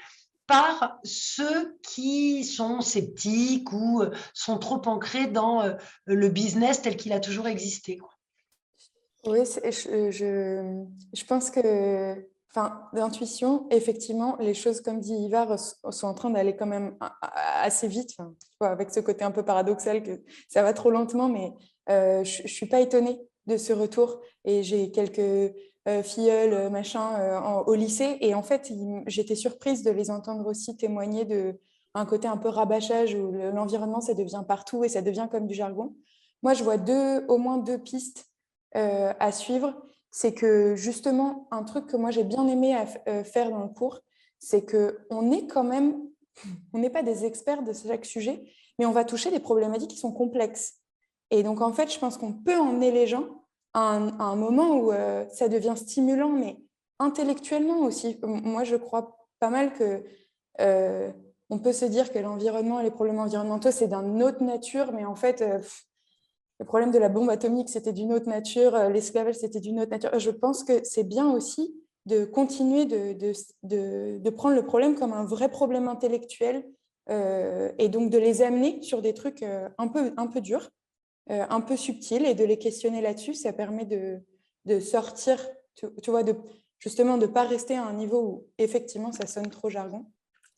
par ceux qui sont sceptiques ou sont trop ancrés dans le business tel qu'il a toujours existé, quoi. Oui, je pense que, d'intuition, effectivement, les choses, comme dit Ivar, sont en train d'aller quand même assez vite, avec ce côté un peu paradoxal que ça va trop lentement, mais je ne suis pas étonnée de ce retour. Et j'ai quelques filleuls, au lycée, et en fait, j'étais surprise de les entendre aussi témoigner d'un côté un peu rabâchage où l'environnement, ça devient partout et ça devient comme du jargon. Moi, je vois au moins deux pistes à suivre. C'est que justement, un truc que moi j'ai bien aimé faire dans le cours, c'est qu'on est quand même, on n'est pas des experts de chaque sujet, mais on va toucher des problématiques qui sont complexes. Et donc en fait, je pense qu'on peut emmener les gens à un moment où ça devient stimulant, mais intellectuellement aussi. Moi, je crois pas mal que on peut se dire que l'environnement et les problèmes environnementaux, c'est d'une autre nature, mais en fait, le problème de la bombe atomique, c'était d'une autre nature, l'esclavage, c'était d'une autre nature. Je pense que c'est bien aussi de continuer de prendre le problème comme un vrai problème intellectuel et donc de les amener sur des trucs un peu durs, un peu subtils, et de les questionner là-dessus. Ça permet de sortir, tu vois, justement de ne pas rester à un niveau où effectivement ça sonne trop jargon.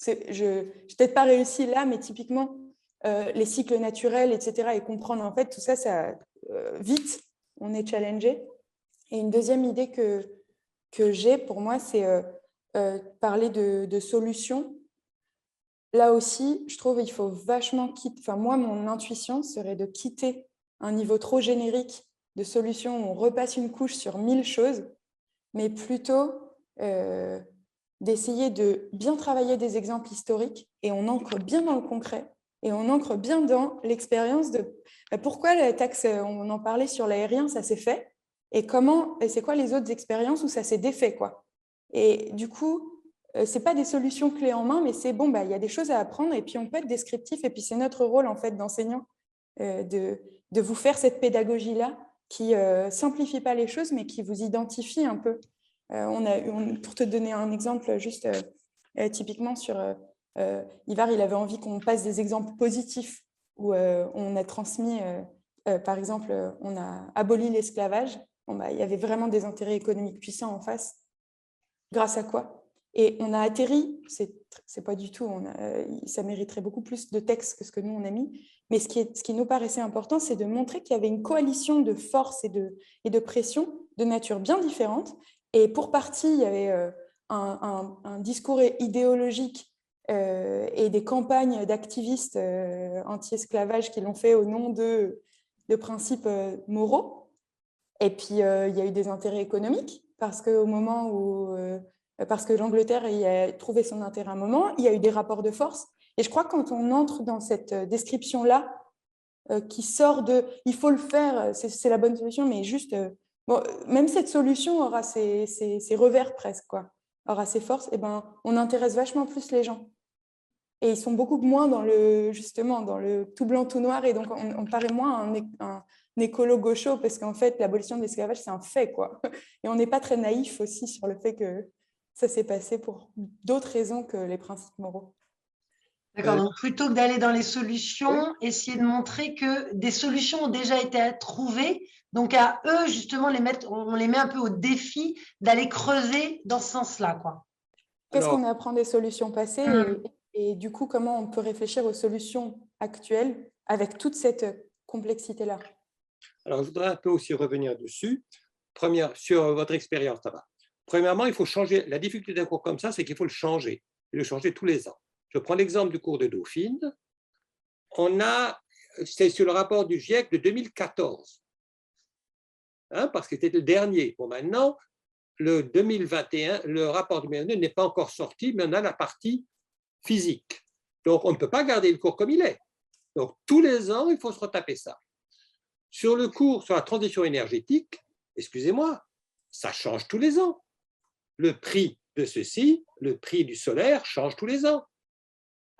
Je n'ai peut-être pas réussi là, mais typiquement, les cycles naturels, etc., et comprendre en fait tout ça, vite, on est challengé. Et une deuxième idée que j'ai pour moi, c'est parler de solutions. Là aussi, je trouve qu'il faut vachement quitter. Enfin, moi, mon intuition serait de quitter un niveau trop générique de solutions où on repasse une couche sur 1000 choses, mais plutôt d'essayer de bien travailler des exemples historiques, et on ancre bien dans le concret. Et on ancre bien dans l'expérience de pourquoi la taxe, on en parlait sur l'aérien, ça s'est fait, et c'est quoi les autres expériences où ça s'est défait, quoi. Et du coup, c'est pas des solutions clés en main, mais c'est bon, il y a des choses à apprendre, et puis on peut être descriptif, et puis c'est notre rôle en fait d'enseignant de vous faire cette pédagogie-là qui simplifie pas les choses, mais qui vous identifie un peu. Pour te donner un exemple, juste typiquement sur Ivar, il avait envie qu'on passe des exemples positifs où on a transmis, par exemple, on a aboli l'esclavage. Il y avait vraiment des intérêts économiques puissants en face. Grâce à quoi? Et on a atterri, c'est pas du tout, ça mériterait beaucoup plus de texte que ce que nous on a mis, mais ce qui nous paraissait important, c'est de montrer qu'il y avait une coalition de forces et de pressions de nature bien différente. Et pour partie, il y avait un discours idéologique et des campagnes d'activistes anti-esclavage qui l'ont fait au nom de principes moraux. Et puis, il y a eu des intérêts économiques, parce qu'au moment où... parce que l'Angleterre y a trouvé son intérêt à un moment, il y a eu des rapports de force. Et je crois que quand on entre dans cette description-là, qui sort de « il faut le faire, c'est la bonne solution », mais juste, bon, même cette solution aura ses revers presque, quoi, aura ses forces, et ben, on intéresse vachement plus les gens. Et ils sont beaucoup moins dans justement, dans le tout blanc, tout noir, et donc on paraît moins un écolo gaucho, parce qu'en fait, l'abolition de l'esclavage, c'est un fait, quoi. Et on n'est pas très naïf aussi sur le fait que ça s'est passé pour d'autres raisons que les principes moraux. D'accord, donc plutôt que d'aller dans les solutions, essayer de montrer que des solutions ont déjà été trouvées, donc à eux, justement, on les met un peu au défi d'aller creuser dans ce sens-là, quoi. Qu'est-ce qu'on apprend des solutions passées et du coup, comment on peut réfléchir aux solutions actuelles avec toute cette complexité-là? Alors, je voudrais un peu aussi revenir dessus. Sur votre expérience là-bas. Premièrement, il faut changer. La difficulté d'un cours comme ça, c'est qu'il faut le changer. Et le changer tous les ans. Je prends l'exemple du cours de Dauphine. C'est sur le rapport du GIEC de 2014. Parce que c'était le dernier. Bon, maintenant, le 2021, le rapport du 2022 n'est pas encore sorti, mais on a la partie physique. Donc, on ne peut pas garder le cours comme il est. Donc, tous les ans, il faut se retaper ça. Sur le cours sur la transition énergétique, excusez-moi, ça change tous les ans. Le prix de ceci, le prix du solaire change tous les ans.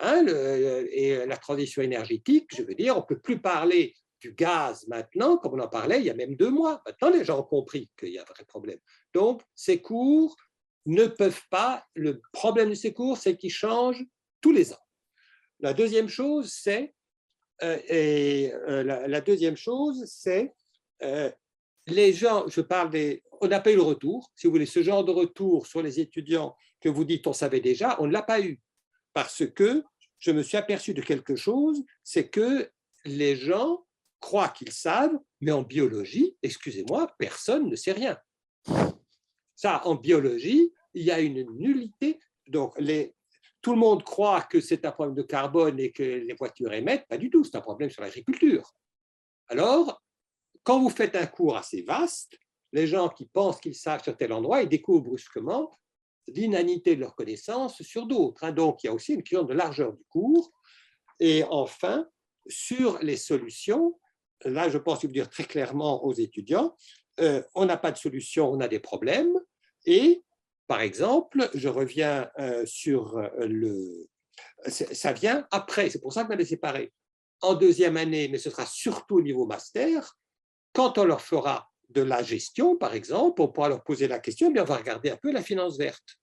Et la transition énergétique, je veux dire, on ne peut plus parler du gaz maintenant, comme on en parlait il y a même 2 mois. Maintenant, les gens ont compris qu'il y a un vrai problème. Donc, ces cours ne peuvent pas, le problème de ces cours, c'est qu'ils changent tous les ans. La deuxième chose, c'est, les gens, on n'a pas eu le retour. Si vous voulez, ce genre de retour sur les étudiants que vous dites on savait déjà, on ne l'a pas eu. Parce que je me suis aperçu de quelque chose, c'est que les gens croient qu'ils savent, mais en biologie, excusez-moi, personne ne sait rien. Ça, en biologie, il y a une nullité. Donc, tout le monde croit que c'est un problème de carbone et que les voitures émettent. Pas du tout, c'est un problème sur l'agriculture. Alors, quand vous faites un cours assez vaste, les gens qui pensent qu'ils savent sur tel endroit, ils découvrent brusquement l'inanité de leurs connaissances sur d'autres. Donc, il y a aussi une question de largeur du cours. Et enfin, sur les solutions, là, je pense qu'il faut dire très clairement aux étudiants, on n'a pas de solution, on a des problèmes. Et, par exemple, je reviens sur ça vient après, c'est pour ça qu'on va les séparer. En deuxième année, mais ce sera surtout au niveau master, quand on leur fera de la gestion, par exemple, on pourra leur poser la question, mais on va regarder un peu la finance verte.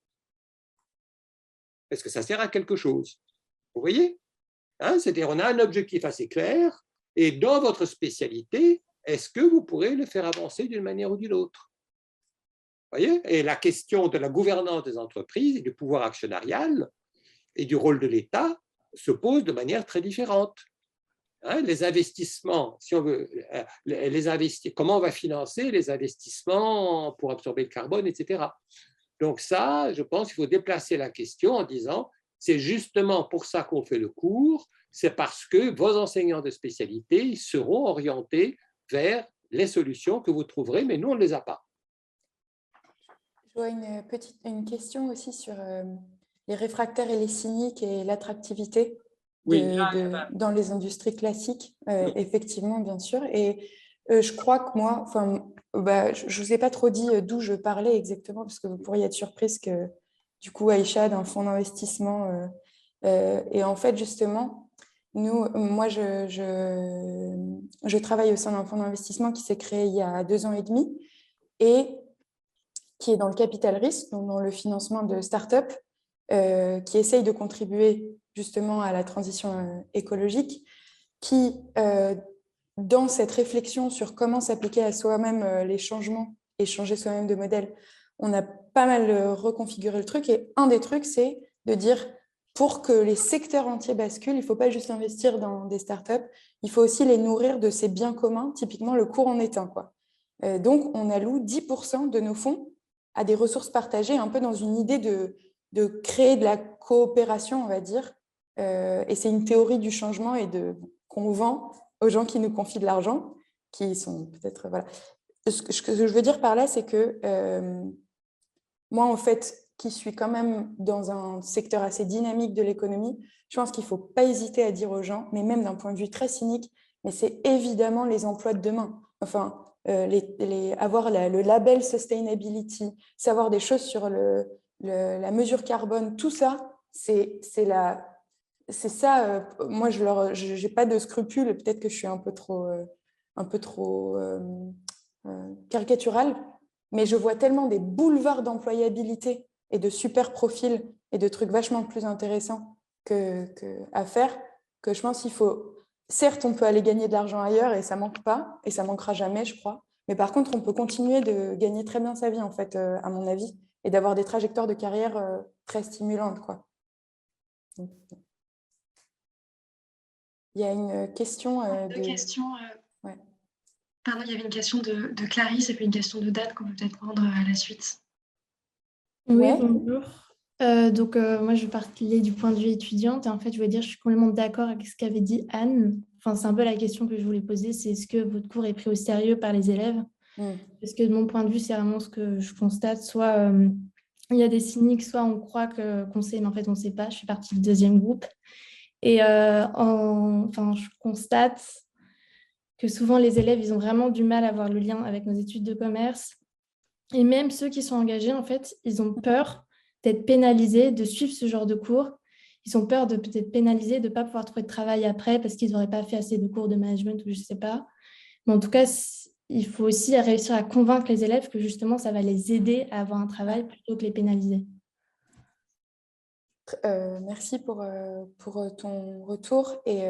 Est-ce que ça sert à quelque chose? Vous voyez? C'est-à-dire, on a un objectif assez clair, et dans votre spécialité, est-ce que vous pourrez le faire avancer d'une manière ou d'une autre? Vous voyez? Et la question de la gouvernance des entreprises et du pouvoir actionnarial et du rôle de l'État se pose de manière très différente. Les investissements, si on veut, comment on va financer les investissements pour absorber le carbone, etc. Donc ça, je pense qu'il faut déplacer la question en disant, c'est justement pour ça qu'on fait le cours, c'est parce que vos enseignants de spécialité seront orientés vers les solutions que vous trouverez, mais nous, on ne les a pas. Je vois une question aussi sur les réfractaires et les cyniques et l'attractivité. Dans les industries classiques, effectivement, bien sûr. Et je crois que moi, je ne vous ai pas trop dit d'où je parlais exactement, parce que vous pourriez être surprise que, du coup, Aïcha, d'un fonds d'investissement, et en fait, justement, moi, je travaille au sein d'un fonds d'investissement qui s'est créé il y a 2 ans et demi et qui est dans le capital risque, donc dans le financement de start-up, qui essayent de contribuer justement à la transition écologique, qui, dans cette réflexion sur comment s'appliquer à soi-même les changements et changer soi-même de modèle, on a pas mal reconfiguré le truc. Et un des trucs, c'est de dire, pour que les secteurs entiers basculent, il ne faut pas juste investir dans des startups, il faut aussi les nourrir de ces biens communs, typiquement le courant en éteint, quoi. Donc, on alloue 10% de nos fonds à des ressources partagées, un peu dans une idée de créer de la coopération, on va dire. Et c'est une théorie du changement et qu'on vend aux gens qui nous confient de l'argent, qui sont peut-être… Voilà. Ce que je veux dire par là, c'est que moi, en fait, qui suis quand même dans un secteur assez dynamique de l'économie, je pense qu'il ne faut pas hésiter à dire aux gens, mais même d'un point de vue très cynique, mais c'est évidemment les emplois de demain. Enfin, avoir le label Sustainability, savoir des choses sur la mesure carbone, tout ça, c'est ça. Moi, je n'ai pas de scrupules, peut-être que je suis un peu trop caricaturale, mais je vois tellement des boulevards d'employabilité et de super profils et de trucs vachement plus intéressants à faire, que je pense qu'il faut… Certes, on peut aller gagner de l'argent ailleurs et ça ne manque pas, et ça ne manquera jamais, je crois. Mais par contre, on peut continuer de gagner très bien sa vie, en fait, à mon avis, et d'avoir des trajectoires de carrière très stimulantes, quoi. Donc, il y a une question Deux questions. Ouais. Pardon, il y avait une question de Clarisse et puis une question de Dan qu'on peut peut-être prendre à la suite. Oui, Ouais. bonjour. Moi, je parlais du point de vue étudiante et en fait, je voulais dire, je suis complètement d'accord avec ce qu'avait dit Anne. Enfin, c'est un peu la question que je voulais poser, c'est est-ce que votre cours est pris au sérieux par les élèves? Parce que de mon point de vue, c'est vraiment ce que je constate. Soit il y a des cyniques, soit on croit qu'on sait, mais en fait, on ne sait pas. Je suis partie du deuxième groupe. Et je constate que souvent, les élèves, ils ont vraiment du mal à avoir le lien avec nos études de commerce. Et même ceux qui sont engagés, en fait, ils ont peur d'être pénalisés, de suivre ce genre de cours. Ils ont peur de peut-être pénaliser, de ne pas pouvoir trouver de travail après parce qu'ils n'auraient pas fait assez de cours de management ou je ne sais pas. Mais en tout cas, il faut aussi réussir à convaincre les élèves que justement, ça va les aider à avoir un travail plutôt que les pénaliser. Merci pour ton retour. Et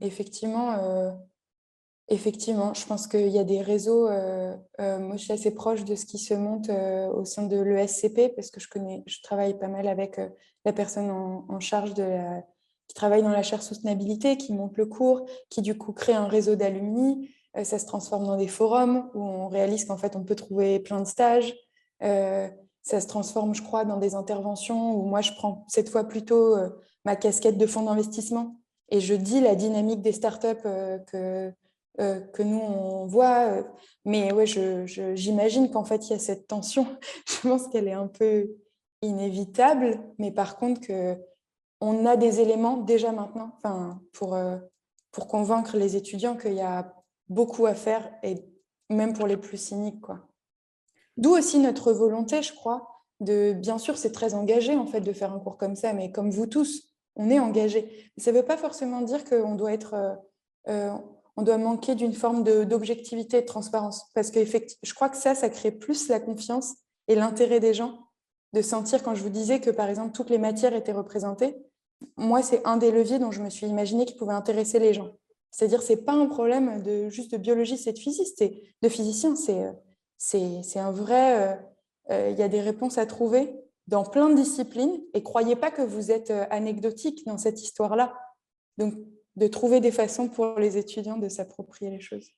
effectivement, je pense qu'il y a des réseaux. Moi, je suis assez proche de ce qui se monte au sein de l'ESCP parce que je travaille pas mal avec la personne en charge qui travaille dans la chaire soutenabilité, qui monte le cours, qui du coup crée un réseau d'alumni. Ça se transforme dans des forums où on réalise qu'en fait, on peut trouver plein de stages. Ça se transforme, je crois, dans des interventions où moi, je prends cette fois plutôt ma casquette de fonds d'investissement et je dis la dynamique des startups que nous, on voit. Mais ouais, j'imagine qu'en fait, il y a cette tension. Je pense qu'elle est un peu inévitable, mais par contre, on a des éléments déjà maintenant pour convaincre les étudiants qu'il y a beaucoup à faire, et même pour les plus cyniques, quoi. D'où aussi notre volonté, je crois, bien sûr, c'est très engagé en fait de faire un cours comme ça, mais comme vous tous, on est engagé. Ça ne veut pas forcément dire qu'on doit on doit manquer d'une forme d'objectivité et de transparence, parce que je crois que ça crée plus la confiance et l'intérêt des gens de sentir, quand je vous disais que par exemple toutes les matières étaient représentées, moi c'est un des leviers dont je me suis imaginé qui pouvait intéresser les gens. C'est-à-dire c'est pas un problème juste de biologiste et de physicien, c'est un vrai… Il y a des réponses à trouver dans plein de disciplines et croyez pas que vous êtes anecdotique dans cette histoire-là. Donc, de trouver des façons pour les étudiants de s'approprier les choses.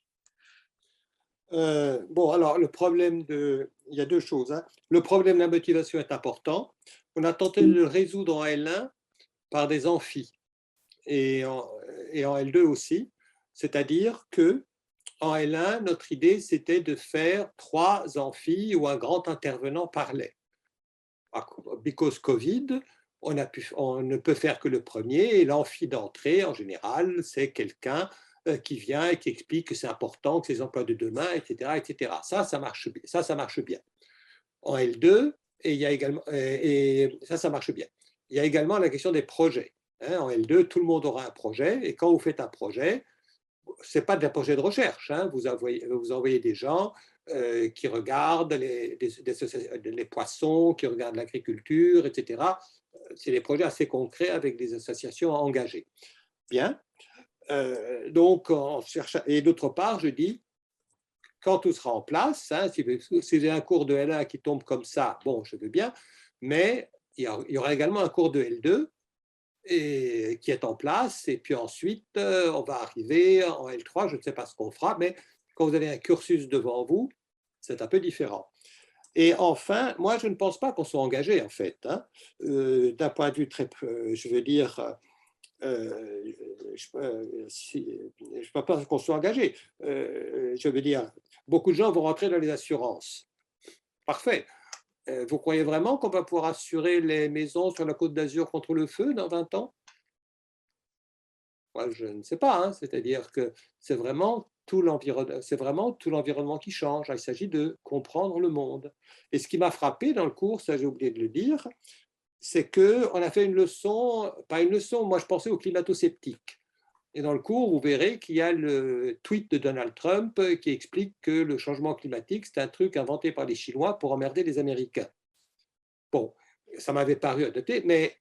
Alors, il y a deux choses. Hein. Le problème de la motivation est important. On a tenté de le résoudre en L1 par des amphis et en L2 aussi. C'est-à-dire que en L1, notre idée, c'était de faire 3 amphis où un grand intervenant parlait. Because Covid, on ne peut faire que le premier, et l'amphi d'entrée, en général, c'est quelqu'un qui vient et qui explique que c'est important, que c'est les emplois de demain, etc. etc. Ça marche bien. Ça marche bien. En L2, ça marche bien. Il y a également la question des projets. Hein. En L2, tout le monde aura un projet, et quand vous faites un projet, ce n'est pas un projet de recherche. Hein. Vous envoyez des gens qui regardent les poissons, qui regardent l'agriculture, etc. C'est des projets assez concrets avec des associations engagées. Bien. Et d'autre part, je dis, quand tout sera en place, hein, si j'ai un cours de L1 qui tombe comme ça, bon, je veux bien, mais il y aura également un cours de L2 qui est en place, et puis ensuite, on va arriver en L3, je ne sais pas ce qu'on fera, mais quand vous avez un cursus devant vous, c'est un peu différent. Et enfin, moi, je ne pense pas qu'on soit engagé, en fait. Hein. D'un point de vue très, je veux dire, je ne pense pas qu'on soit engagé. Je veux dire, beaucoup de gens vont rentrer dans les assurances. Parfait. Vous croyez vraiment qu'on va pouvoir assurer les maisons sur la Côte d'Azur contre le feu dans 20 ans? Moi, je ne sais pas. Hein. C'est-à-dire que c'est vraiment tout l'environnement qui change. Il s'agit de comprendre le monde. Et ce qui m'a frappé dans le cours, ça j'ai oublié de le dire, c'est qu'on a fait une leçon, pas une leçon, moi je pensais aux climato-sceptiques. Et dans le cours, vous verrez qu'il y a le tweet de Donald Trump qui explique que le changement climatique, c'est un truc inventé par les Chinois pour emmerder les Américains. Bon, ça m'avait paru adapté, mais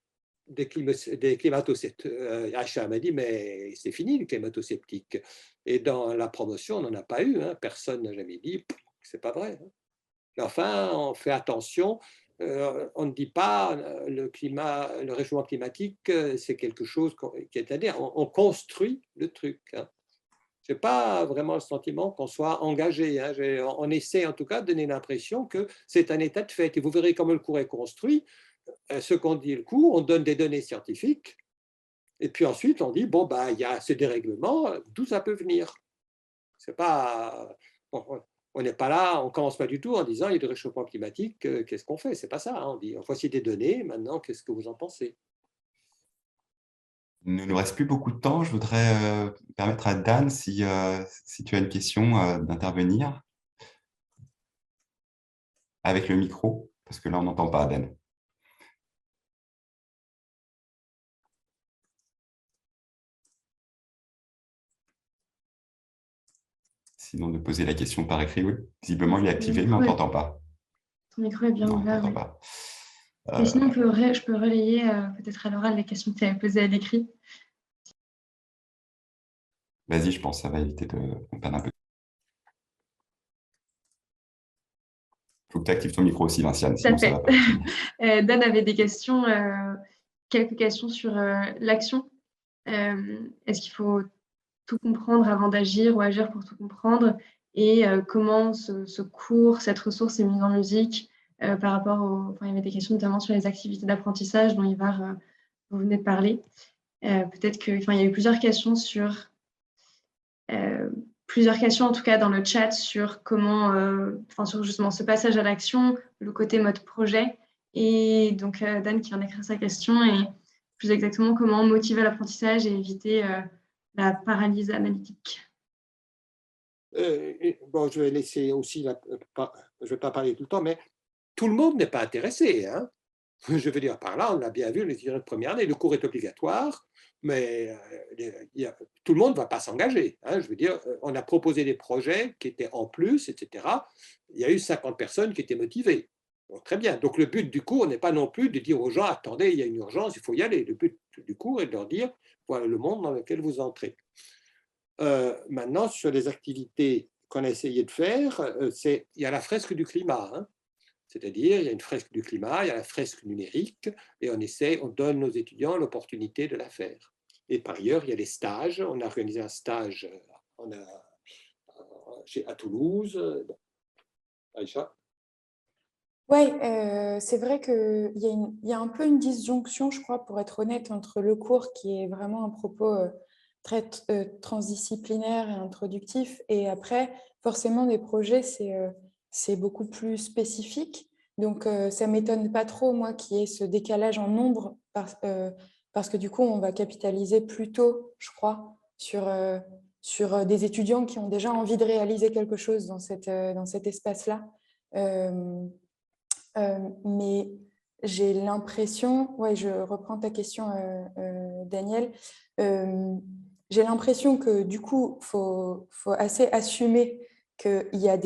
des climato-sceptiques, Acha m'a dit, mais c'est fini le climato-sceptique. Et dans la promotion, on n'en a pas eu. Hein. Personne n'a jamais dit, c'est pas vrai. Hein. Mais enfin, on fait attention. On ne dit pas le réchauffement climatique, c'est quelque chose qui est à dire. On construit le truc. Hein. Je n'ai pas vraiment le sentiment qu'on soit engagé. Hein. On essaie en tout cas de donner l'impression que c'est un état de fait. Et vous verrez comment le cours est construit. Ce qu'on dit le cours, on donne des données scientifiques. Et puis ensuite, on dit, bon, bah, il y a ce dérèglement, d'où ça peut venir. C'est pas... On n'est pas là, on ne commence pas du tout en disant il y a du réchauffement climatique, qu'est-ce qu'on fait? C'est pas ça. Hein. On dit voici des données, maintenant, qu'est-ce que vous en pensez? Il ne nous reste plus beaucoup de temps. Je voudrais permettre à Dan, si tu as une question, d'intervenir avec le micro, parce que là, on n'entend pas Dan. Sinon, de poser la question par écrit, oui. Visiblement, il est activé, mais on ne t'entend pas. Ton micro est bien ouvert. Oui. Pas. Et sinon, je peux relayer peut-être à l'oral les questions que tu avais posées à l'écrit. Vas-y, je pense que ça va éviter qu'on perde un peu. Il faut que tu actives ton micro aussi, Vinciane, sinon ça va pas. Dan avait des questions, quelques questions sur l'action. Est-ce qu'il faut tout comprendre avant d'agir ou agir pour tout comprendre? Et comment ce cours, cette ressource est mise en musique par rapport il y avait des questions notamment sur les activités d'apprentissage dont Ivar, vous venez de parler. Peut-être qu'il y a eu plusieurs questions en tout cas dans le chat sur comment, sur justement ce passage à l'action, le côté mode projet. Et donc Dan qui vient d'écrire sa question et plus exactement comment motiver l'apprentissage et éviter la paralysie analytique. Bon, je vais laisser aussi, je ne vais pas parler tout le temps, mais tout le monde n'est pas intéressé. Hein. Je veux dire, par là, on l'a bien vu, les étudiants de première année, le cours est obligatoire, mais tout le monde ne va pas s'engager. Hein. Je veux dire, on a proposé des projets qui étaient en plus, etc. Il y a eu 50 personnes qui étaient motivées. Bon, très bien. Donc, le but du cours n'est pas non plus de dire aux gens, attendez, il y a une urgence, il faut y aller. Le but du cours est de leur dire, voilà le monde dans lequel vous entrez. Maintenant, sur les activités qu'on a essayé de faire, il y a la fresque du climat. Hein. C'est-à-dire, il y a une fresque du climat, il y a la fresque numérique, et on donne aux étudiants l'opportunité de la faire. Et par ailleurs, il y a les stages. On a organisé un stage à Toulouse. Bon. Aïcha? Oui, c'est vrai qu'il y a un peu une disjonction, je crois, pour être honnête, entre le cours qui est vraiment un propos très transdisciplinaire et introductif, et après, forcément, des projets, c'est beaucoup plus spécifique. Donc, ça ne m'étonne pas trop, moi, qu'il y ait ce décalage en nombre, parce que du coup, on va capitaliser plutôt, je crois, sur des étudiants qui ont déjà envie de réaliser quelque chose dans cet espace-là. Mais j'ai l'impression, ouais, je reprends ta question, Daniel, j'ai l'impression que du coup, faut assez assumer qu'il y a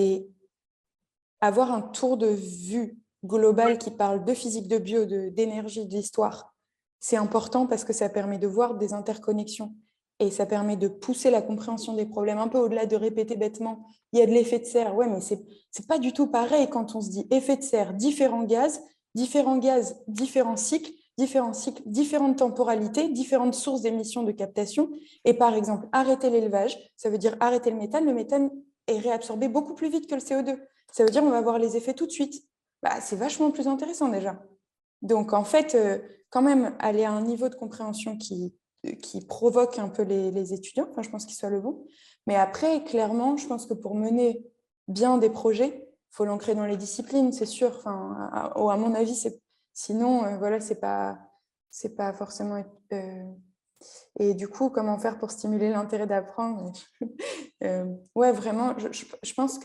avoir un tour de vue global qui parle de physique, de bio, d'énergie, d'histoire. C'est important parce que ça permet de voir des interconnexions et ça permet de pousser la compréhension des problèmes un peu au-delà de répéter bêtement. Il y a de l'effet de serre. Ouais, mais c'est pas du tout pareil quand on se dit effet de serre, différents gaz, différents cycles, différentes temporalités, différentes sources d'émissions de captation. Et par exemple, arrêter l'élevage, ça veut dire arrêter le méthane. Le méthane est réabsorbé beaucoup plus vite que le CO2. Ça veut dire qu'on va voir les effets tout de suite. bah, c'est vachement plus intéressant déjà. Donc, en fait, quand même, aller à un niveau de compréhension qui provoque un peu les étudiants, enfin, je pense qu'il soit le bon. Mais après, clairement, je pense que pour mener bien des projets, il faut l'ancrer dans les disciplines, c'est sûr. Enfin, à mon avis, sinon, voilà, c'est pas forcément... et du coup, comment faire pour stimuler l'intérêt d'apprendre? Ouais, vraiment, je pense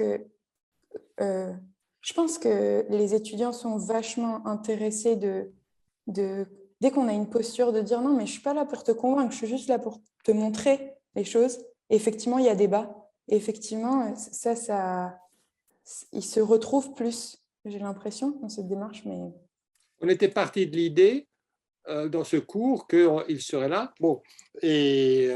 que les étudiants sont vachement intéressés dès qu'on a une posture de dire non, mais je ne suis pas là pour te convaincre, je suis juste là pour te montrer les choses. Et effectivement, il y a débat. Et effectivement, ils se retrouvent plus, j'ai l'impression, dans cette démarche. Mais... On était parti de l'idée dans ce cours qu'il serait là. Bon, et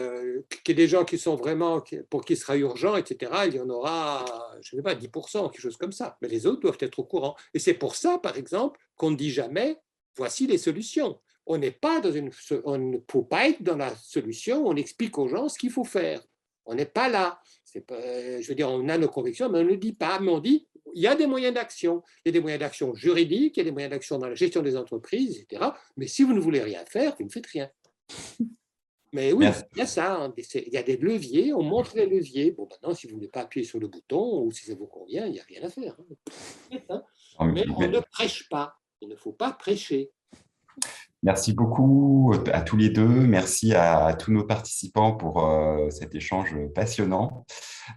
qu'il y ait des gens qui sont vraiment, pour qui ce sera urgent, etc., il y en aura, je ne sais pas, 10%, quelque chose comme ça. Mais les autres doivent être au courant. Et c'est pour ça, par exemple, qu'on ne dit jamais, voici les solutions. On n'est pas on ne peut pas être dans la solution, on explique aux gens ce qu'il faut faire. On n'est pas là. Je veux dire, on a nos convictions, mais on ne le dit pas. Mais on dit, il y a des moyens d'action. Il y a des moyens d'action juridiques, il y a des moyens d'action dans la gestion des entreprises, etc. Mais si vous ne voulez rien faire, vous ne faites rien. Mais oui, il y a ça. Hein. Il y a des leviers, on montre les leviers. Bon, maintenant, si vous ne voulez pas appuyer sur le bouton ou si ça vous convient, il n'y a rien à faire. Hein. Mais on ne prêche pas. Il ne faut pas prêcher. Merci beaucoup à tous les deux. Merci à tous nos participants pour cet échange passionnant.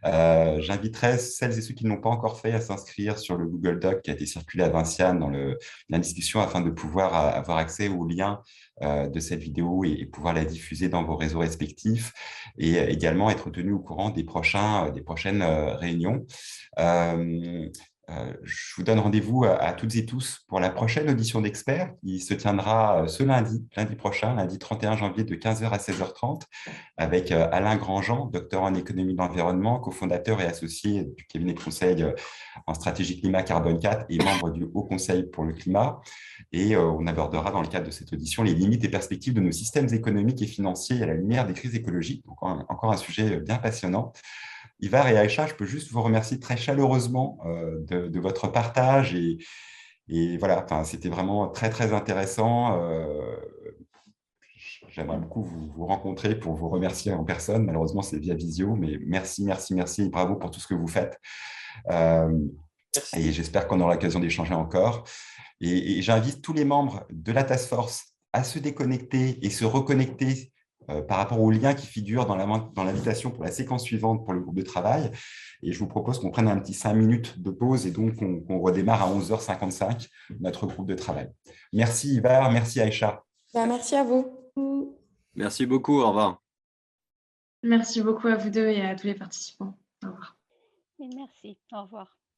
J'inviterai celles et ceux qui ne l'ont pas encore fait à s'inscrire sur le Google Doc qui a été circulé à Vinciane dans la discussion afin de pouvoir avoir accès aux liens de cette vidéo et pouvoir la diffuser dans vos réseaux respectifs et également être tenu au courant des prochaines réunions. Je vous donne rendez-vous à toutes et tous pour la prochaine audition d'experts qui se tiendra ce lundi prochain, lundi 31 janvier de 15h à 16h30 avec Alain Grandjean, docteur en économie de l'environnement, cofondateur et associé du cabinet de conseil en stratégie climat Carbone 4 et membre du Haut Conseil pour le climat. Et on abordera dans le cadre de cette audition les limites et perspectives de nos systèmes économiques et financiers à la lumière des crises écologiques. Donc encore un sujet bien passionnant. Ivar et Aïcha, je peux juste vous remercier très chaleureusement de votre partage et voilà, c'était vraiment très, très intéressant. J'aimerais beaucoup vous rencontrer pour vous remercier en personne. Malheureusement, c'est via visio, mais merci, merci, merci et bravo pour tout ce que vous faites. Et j'espère qu'on aura l'occasion d'échanger encore. Et j'invite tous les membres de la Task Force à se déconnecter et se reconnecter par rapport aux liens qui figurent dans l'invitation pour la séquence suivante pour le groupe de travail. Et je vous propose qu'on prenne un petit 5 minutes de pause et donc qu'on redémarre à 11h55 notre groupe de travail. Merci Ivar, merci Aïcha. Merci à vous. Merci beaucoup, au revoir. Merci beaucoup à vous deux et à tous les participants. Au revoir. Merci, au revoir.